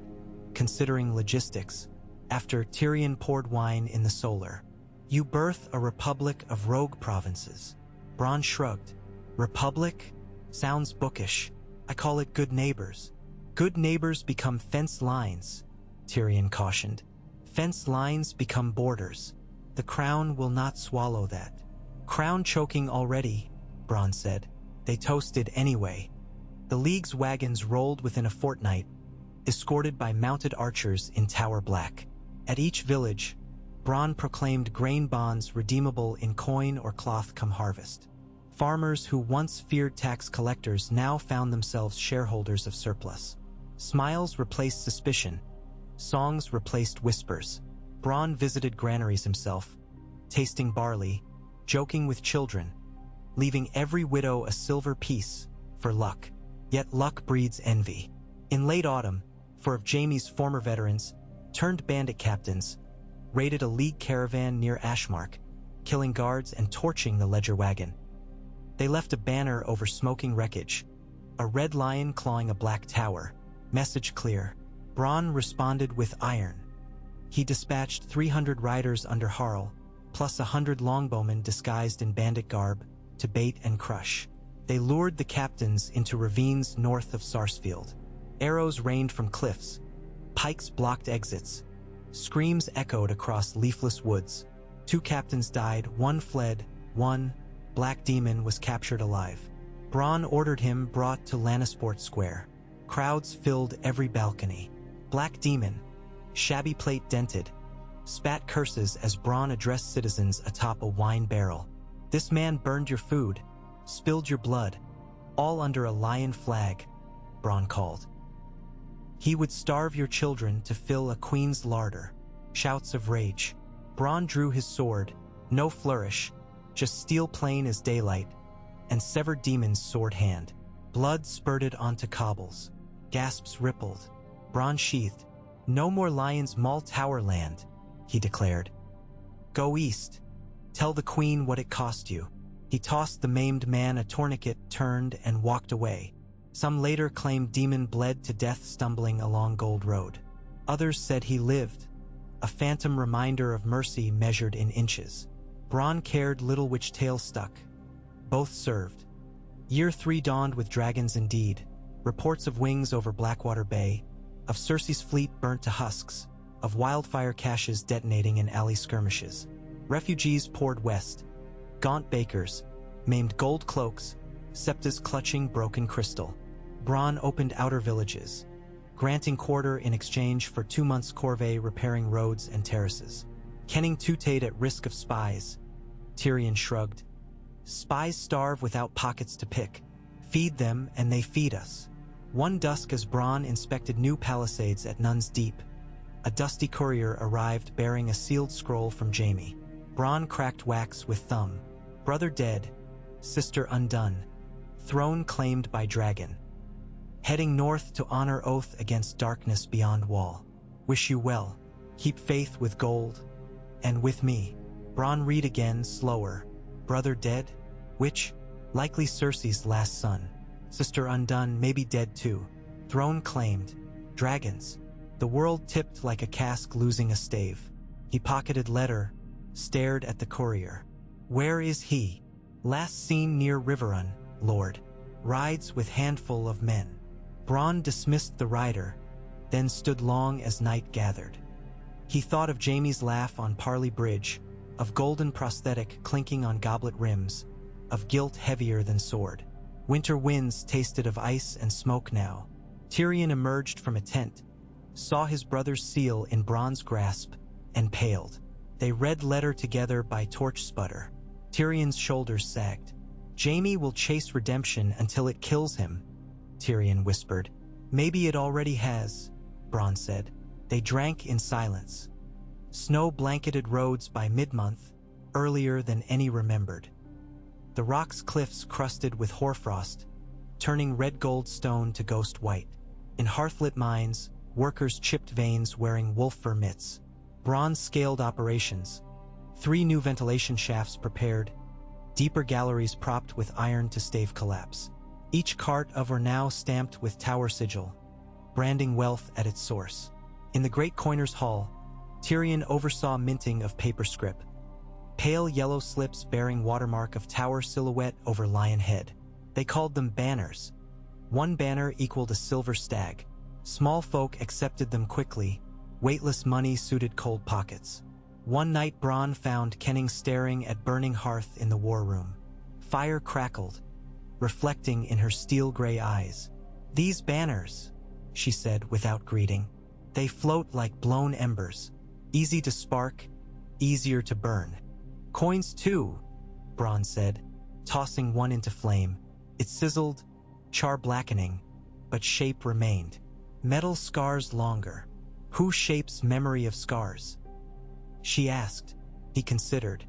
considering logistics. After Tyrion poured wine in the solar. You birth a republic of rogue provinces. Bronn shrugged. Republic? Sounds bookish. I call it good neighbors. Good neighbors become fence lines, Tyrion cautioned. Fence lines become borders. The crown will not swallow that. Crown choking already, Bronn said. They toasted anyway. The League's wagons rolled within a fortnight, escorted by mounted archers in Tower Black. At each village, Bronn proclaimed grain bonds redeemable in coin or cloth come harvest. Farmers who once feared tax collectors now found themselves shareholders of surplus. Smiles replaced suspicion. Songs replaced whispers. Bronn visited granaries himself, tasting barley, joking with children, leaving every widow a silver piece for luck. Yet luck breeds envy. In late autumn, 4 of Jaime's former veterans, turned bandit captains, raided a League caravan near Ashmark, killing guards and torching the Ledger wagon. They left a banner over smoking wreckage, a red lion clawing a black tower. Message clear. Bronn responded with iron. He dispatched 300 riders under Harl, plus 100 longbowmen disguised in bandit garb, to bait and crush. They lured the captains into ravines north of Sarsfield. Arrows rained from cliffs. Pikes blocked exits. Screams echoed across leafless woods. 2 captains died, 1 fled, 1, Black Demon, was captured alive. Bronn ordered him brought to Lannisport Square. Crowds filled every balcony. Black Demon, shabby plate dented, spat curses as Bronn addressed citizens atop a wine barrel. "This man burned your food, spilled your blood, all under a lion flag," Bronn called. "He would starve your children to fill a queen's larder." Shouts of rage. Bronn drew his sword, no flourish, just steel plain as daylight, and severed demon's sword hand. Blood spurted onto cobbles. Gasps rippled. Bronn sheathed. "No more Lion's Maul Tower land," he declared. "Go east. Tell the queen what it cost you." He tossed the maimed man a tourniquet, turned, and walked away. Some later claimed Demon bled to death stumbling along Gold Road. Others said he lived, a phantom reminder of mercy measured in inches. Bronn cared little which tale stuck. Both served. Year 3 dawned with dragons indeed. Reports of wings over Blackwater Bay, of Cersei's fleet burnt to husks, of wildfire caches detonating in alley skirmishes. Refugees poured west. Gaunt bakers, maimed gold cloaks, scepters clutching broken crystal. Bronn opened outer villages, granting quarter in exchange for 2 months' corvée repairing roads and terraces. Kenning tutade at risk of spies. Tyrion shrugged. "Spies starve without pockets to pick. Feed them and they feed us." One dusk as Bronn inspected new palisades at Nun's Deep, a dusty courier arrived bearing a sealed scroll from Jaime. Bronn cracked wax with thumb. "Brother dead, sister undone, throne claimed by dragon. Heading north to honor oath against darkness beyond wall. Wish you well. Keep faith with gold. And with me." Bronn read again, slower. "Brother dead? Which? Likely Cersei's last son. Sister undone, maybe dead too. Throne claimed. Dragons." The world tipped like a cask losing a stave. He pocketed letter, stared at the courier. "Where is he?" "Last seen near Riverrun, Lord. Rides with handful of men." Bronn dismissed the rider, then stood long as night gathered. He thought of Jaime's laugh on Parley Bridge, of golden prosthetic clinking on goblet rims, of guilt heavier than sword. Winter winds tasted of ice and smoke now. Tyrion emerged from a tent, saw his brother's seal in Bronn's grasp, and paled. They read letter together by torch sputter. Tyrion's shoulders sagged. "Jaime will chase redemption until it kills him," Tyrion whispered. "Maybe it already has," Bronn said. They drank in silence. Snow-blanketed roads by mid-month, earlier than any remembered. The rock's cliffs crusted with hoarfrost, turning red gold stone to ghost white. In hearthlit mines, workers chipped veins wearing wolf fur mitts. Bronn scaled operations. 3 new ventilation shafts prepared, deeper galleries propped with iron to stave collapse. Each cart of or now stamped with tower sigil, branding wealth at its source. In the great coiner's hall, Tyrion oversaw minting of paper scrip. Pale yellow slips bearing watermark of tower silhouette over lion head. They called them banners. 1 banner equaled a silver stag. Small folk accepted them quickly. Weightless money suited cold pockets. One night Bronn found Kenning staring at burning hearth in the war room. Fire crackled, reflecting in her steel-gray eyes. "These banners," she said without greeting. "They float like blown embers. Easy to spark, easier to burn." "Coins too," Bronn said, tossing one into flame. It sizzled, char blackening, but shape remained. Metal scars longer. Who shapes memory of scars? She asked. He considered.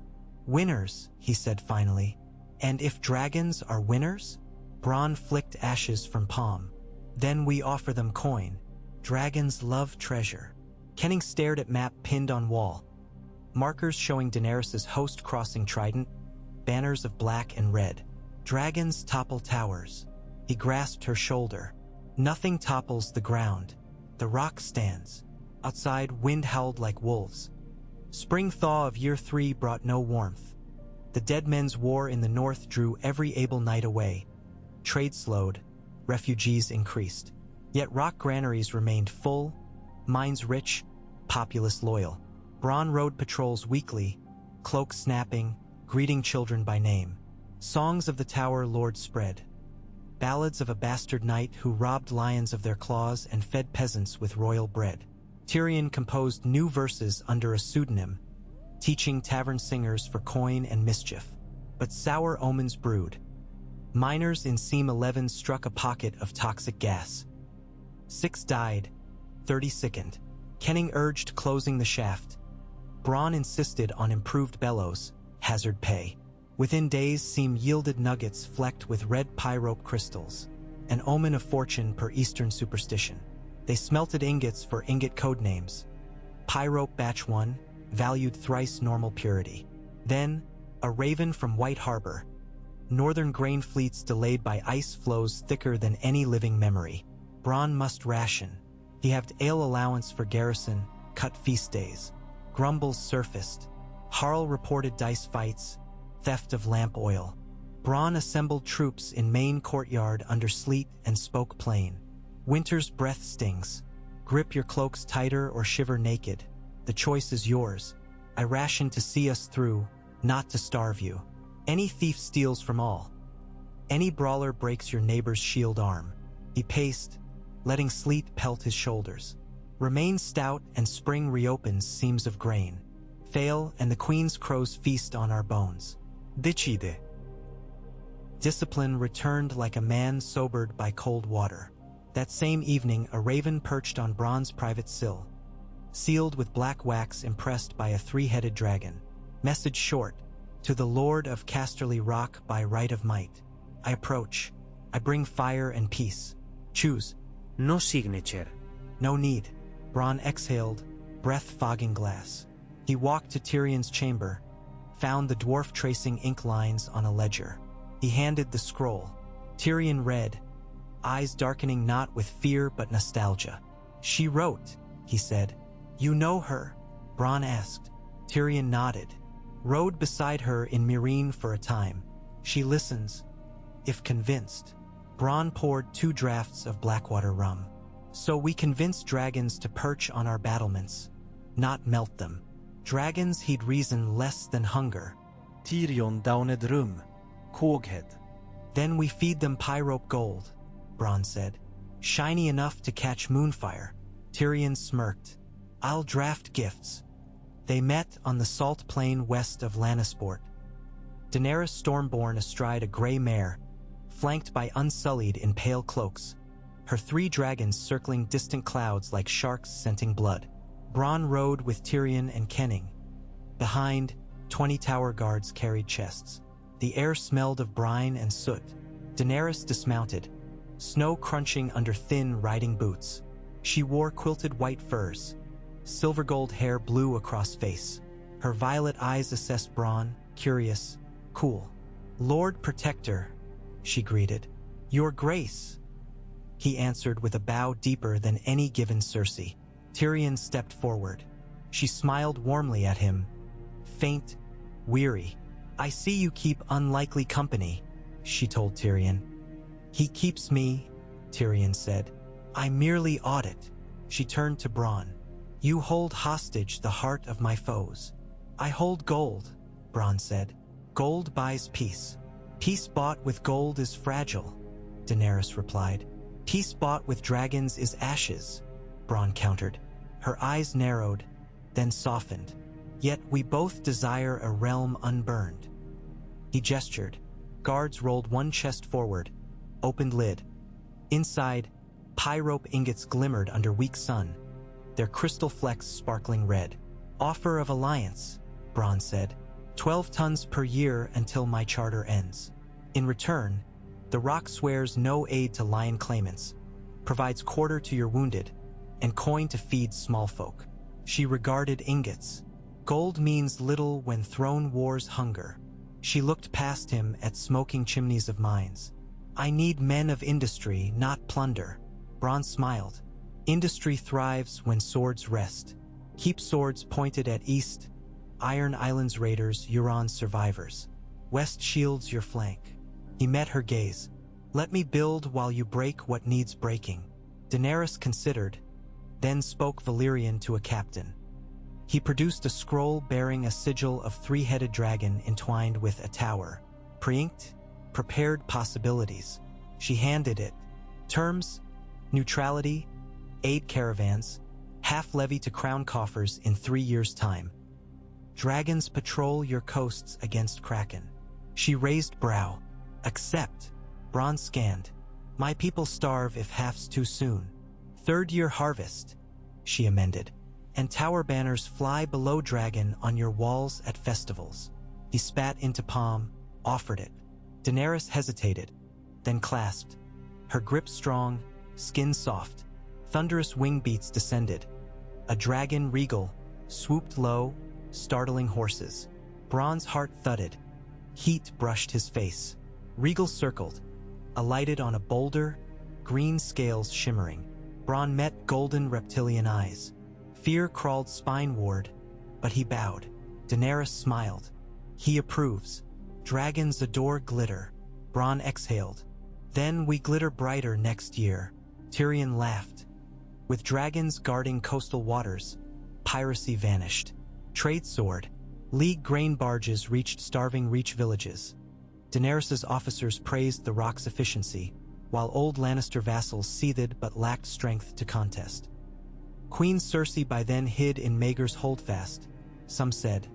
"Winners," he said finally. "And if dragons are winners?" Bronn flicked ashes from palm. "Then we offer them coin. Dragons love treasure." Kenning stared at map pinned on wall. Markers showing Daenerys' host crossing trident, banners of black and red. "Dragons topple towers." He grasped her shoulder. "Nothing topples the ground. The rock stands." Outside, wind howled like wolves. Spring thaw of year 3 brought no warmth. The dead men's war in the north drew every able night away. Trade slowed, refugees increased. Yet rock granaries remained full, mines rich, populace loyal. Bronn rode patrols weekly, cloaks snapping, greeting children by name. Songs of the Tower Lord spread. Ballads of a bastard knight who robbed lions of their claws and fed peasants with royal bread. Tyrion composed new verses under a pseudonym, teaching tavern singers for coin and mischief. But sour omens brewed. Miners in Seam 11 struck a pocket of toxic gas. 6 died, 30 sickened. Kenning urged closing the shaft. Bronn insisted on improved bellows, hazard pay. Within days, Seam yielded nuggets flecked with red pyrope crystals, an omen of fortune per Eastern superstition. They smelted ingots for ingot code names. Pyrope Batch 1, valued thrice normal purity. Then, a raven from White Harbor. Northern grain fleets delayed by ice flows thicker than any living memory. Bronn must ration. He haved ale allowance for garrison, cut feast days. Grumbles surfaced. Harl reported dice fights, theft of lamp oil. Bronn assembled troops in main courtyard under sleet and spoke plain. Winter's breath stings. Grip your cloaks tighter or shiver naked. The choice is yours. I ration to see us through, not to starve you. Any thief steals from all. Any brawler breaks your neighbor's shield arm. He paced, letting sleet pelt his shoulders. Remain stout and spring reopens seams of grain. Fail and the queen's crows feast on our bones. Decide. Discipline returned like a man sobered by cold water. That same evening, a raven perched on Bronn's private sill, sealed with black wax impressed by a 3-headed dragon. Message short, to the Lord of Casterly Rock by right of might. I approach. I bring fire and peace. Choose. No signature. No need. Bronn exhaled, breath fogging glass. He walked to Tyrion's chamber, found the dwarf tracing ink lines on a ledger. He handed the scroll. Tyrion read, eyes darkening not with fear but nostalgia. She wrote, he said. You know her? Bronn asked. Tyrion nodded. Rode beside her in Meereen for a time. She listens, if convinced. Bronn poured 2 draughts of Blackwater rum. So we convince dragons to perch on our battlements, not melt them. Dragons he'd reason less than hunger. Tyrion downed rum. Coghead. Then we feed them pyrope gold, Bronn said. Shiny enough to catch moonfire. Tyrion smirked. I'll draft gifts. They met on the salt plain west of Lannisport. Daenerys Stormborn astride a gray mare, flanked by Unsullied in pale cloaks, her 3 dragons circling distant clouds like sharks scenting blood. Bronn rode with Tyrion and Kenning. Behind, 20 tower guards carried chests. The air smelled of brine and soot. Daenerys dismounted, snow crunching under thin riding boots. She wore quilted white furs. Silver gold hair blew across face. Her violet eyes assessed Bronn, curious, cool. Lord Protector, she greeted. Your Grace, he answered with a bow deeper than any given Cersei. Tyrion stepped forward. She smiled warmly at him, faint, weary. I see you keep unlikely company, she told Tyrion. He keeps me, Tyrion said. I merely audit. She turned to Bronn. You hold hostage the heart of my foes. I hold gold, Bronn said. Gold buys peace. Peace bought with gold is fragile, Daenerys replied. Peace bought with dragons is ashes, Bronn countered. Her eyes narrowed, then softened. Yet we both desire a realm unburned. He gestured. Guards rolled 1 chest forward, opened lid. Inside, pyrope ingots glimmered under weak sun, their crystal flecks sparkling red. Offer of alliance, Bronn said. 12 tons per year until my charter ends. In return, the Rock swears no aid to lion claimants, provides quarter to your wounded, and coin to feed small folk. She regarded ingots. Gold means little when throne wars hunger. She looked past him at smoking chimneys of mines. I need men of industry, not plunder. Bronn smiled. Industry thrives when swords rest. Keep swords pointed at east. Iron Islands raiders, Euron survivors. West shields your flank. He met her gaze. Let me build while you break what needs breaking. Daenerys considered, then spoke Valyrian to a captain. He produced a scroll bearing a sigil of 3-headed dragon entwined with a tower. Pre-inked, prepared possibilities. She handed it. Terms, neutrality, aid caravans, half levy to crown coffers in 3 years' time. Dragons patrol your coasts against Kraken. She raised brow. Accept. Bronn scanned. My people starve if half's too soon. 3rd-year harvest, she amended. And tower banners fly below dragon on your walls at festivals. He spat into palm, offered it. Daenerys hesitated, then clasped. Her grip strong, skin soft. Thunderous wing beats descended. A dragon regal swooped low, startling horses. Bronn's heart thudded. Heat brushed his face. Regal circled, alighted on a boulder, green scales shimmering. Bronn met golden reptilian eyes. Fear crawled spineward, but he bowed. Daenerys smiled. He approves. Dragons adore glitter. Bronn exhaled. Then we glitter brighter next year. Tyrion laughed. With dragons guarding coastal waters, piracy vanished. Trade soared. League grain barges reached starving Reach villages. Daenerys' officers praised the rock's efficiency, while old Lannister vassals seethed but lacked strength to contest. Queen Cersei by then hid in Maegor's holdfast, some said.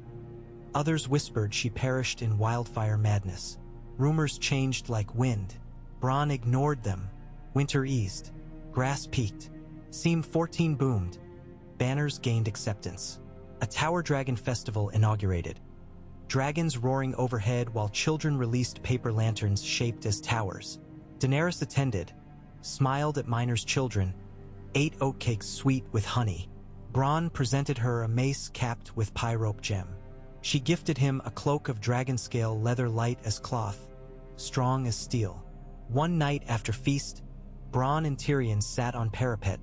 Others whispered she perished in wildfire madness. Rumors changed like wind. Bronn ignored them. Winter eased. Grass peaked. Seam 14 boomed. Banners gained acceptance. A Tower Dragon festival inaugurated. Dragons roaring overhead while children released paper lanterns shaped as towers. Daenerys attended, smiled at miners' children, ate oatcakes sweet with honey. Bronn presented her a mace capped with pyrope gem. She gifted him a cloak of dragon-scale leather light as cloth, strong as steel. One night after feast, Bronn and Tyrion sat on parapet,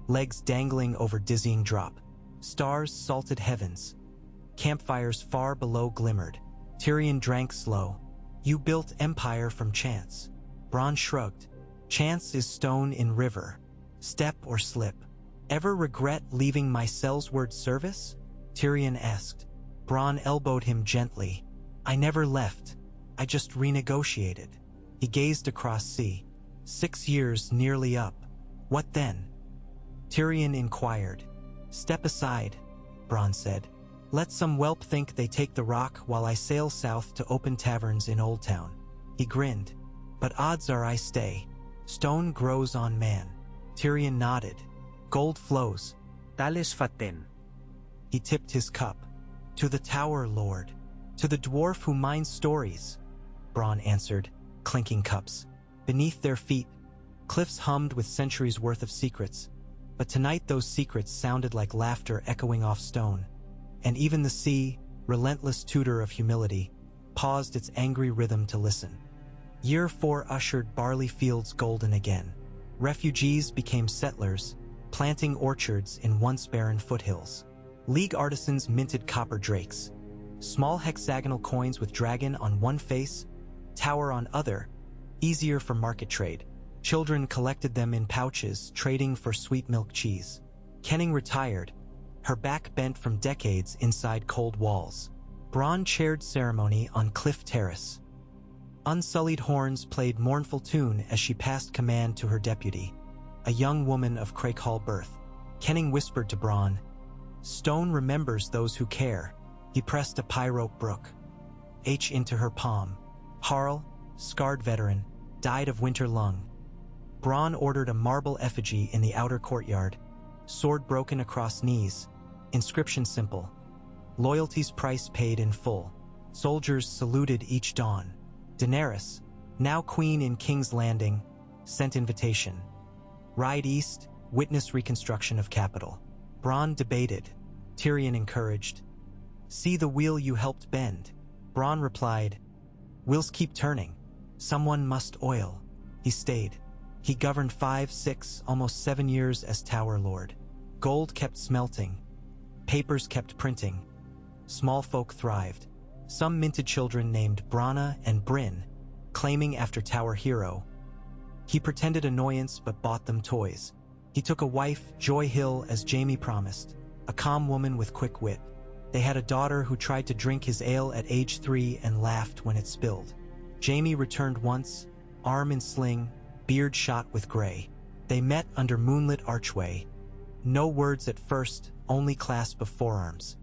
legs dangling over dizzying drop. Stars salted heavens. Campfires far below glimmered. Tyrion drank slow. You built empire from chance. Bronn shrugged. Chance is stone in river. Step or slip. Ever regret leaving my Sellsword service? Tyrion asked. Bronn elbowed him gently. I never left. I just renegotiated. He gazed across sea. 6 years nearly up. What then? Tyrion inquired. Step aside, Bronn said. Let some whelp think they take the rock while I sail south to open taverns in Old Town. He grinned. But odds are I stay. Stone grows on man. Tyrion nodded. Gold flows. Tales faten. He tipped his cup. To the tower, lord. To the dwarf who minds stories, Bronn answered, clinking cups. Beneath their feet, cliffs hummed with centuries' worth of secrets. But tonight those secrets sounded like laughter echoing off stone. And even the sea, relentless tutor of humility, paused its angry rhythm to listen. Year 4 ushered barley fields golden again. Refugees became settlers, planting orchards in once barren foothills. League artisans minted copper drakes. Small hexagonal coins with dragon on one face, tower on other, easier for market trade. Children collected them in pouches, trading for sweet milk cheese. Kenning retired, her back bent from decades inside cold walls. Bronn chaired ceremony on Cliff Terrace. Unsullied horns played mournful tune as she passed command to her deputy, a young woman of Crakehall birth. Kenning whispered to Bronn, Stone remembers those who care. He pressed a pyrope brook. H into her palm. Harl, scarred veteran, died of winter lung. Bronn ordered a marble effigy in the outer courtyard, sword broken across knees, inscription simple. Loyalty's price paid in full. Soldiers saluted each dawn. Daenerys, now queen in King's Landing, sent invitation. Ride east, witness reconstruction of capital. Bronn debated. Tyrion encouraged. See the wheel you helped bend. Bronn replied, Wheels keep turning. Someone must oil. He stayed. He governed 5, 6, almost 7 years as Tower Lord. Gold kept smelting. Papers kept printing. Small folk thrived. Some minted children named Branna and Bryn, claiming after Tower Hero. He pretended annoyance but bought them toys. He took a wife, Joy Hill, as Jaime promised, a calm woman with quick wit. They had a daughter who tried to drink his ale at age 3 and laughed when it spilled. Jaime returned once, arm in sling, beard shot with gray. They met under moonlit archway. No words at first, only clasp of forearms.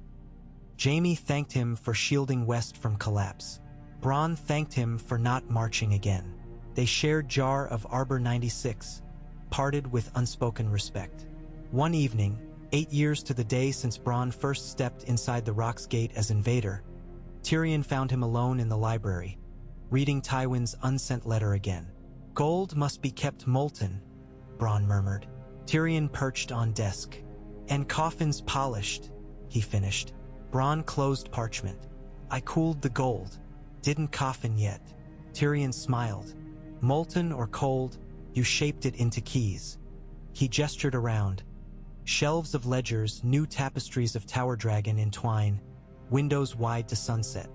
Jaime thanked him for shielding West from collapse. Bronn thanked him for not marching again. They shared jar of Arbor 96, parted with unspoken respect. One evening, 8 years to the day since Bronn first stepped inside the Rock's Gate as invader, Tyrion found him alone in the library, reading Tywin's unsent letter again. "Gold must be kept molten," Bronn murmured. Tyrion perched on desk. "And coffins polished," he finished. Bronn closed parchment. "I cooled the gold. Didn't coffin yet." Tyrion smiled. "Molten or cold, you shaped it into keys." He gestured around. Shelves of ledgers, new tapestries of tower dragon entwine, windows wide to sunset.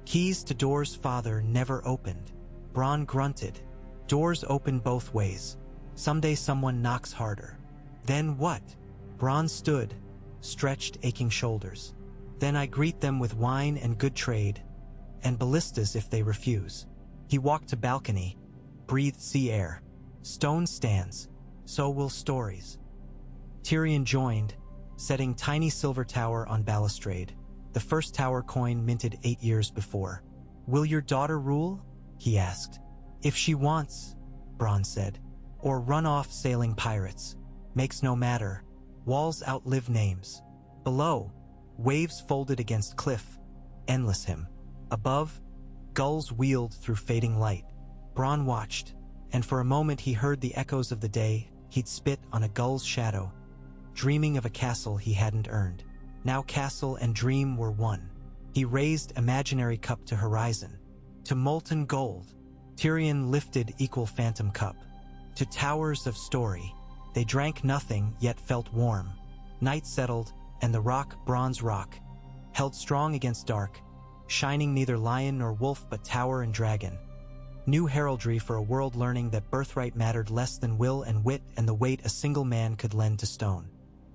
Keys to doors father never opened. Bronn grunted. Doors open both ways. Someday someone knocks harder. Then what? Bronn stood, stretched aching shoulders. Then I greet them with wine and good trade, and ballistas if they refuse. He walked to balcony, breathed sea air. Stone stands, so will stories. Tyrion joined, setting tiny silver tower on balustrade, the first tower coin minted 8 years before. "Will your daughter rule?" he asked. "If she wants," Bronn said. "Or run off sailing pirates. Makes no matter. Walls outlive names." Below, waves folded against cliff, endless him. Above, gulls wheeled through fading light. Bronn watched, and for a moment he heard the echoes of the day he'd spit on a gull's shadow, dreaming of a castle he hadn't earned. Now castle and dream were one. He raised imaginary cup to horizon. To molten gold, Tyrion lifted equal phantom cup. To towers of story, they drank nothing yet felt warm. Night settled, and the rock, Bronn's rock, held strong against dark, shining neither lion nor wolf but tower and dragon. New heraldry for a world learning that birthright mattered less than will and wit and the weight a single man could lend to stone.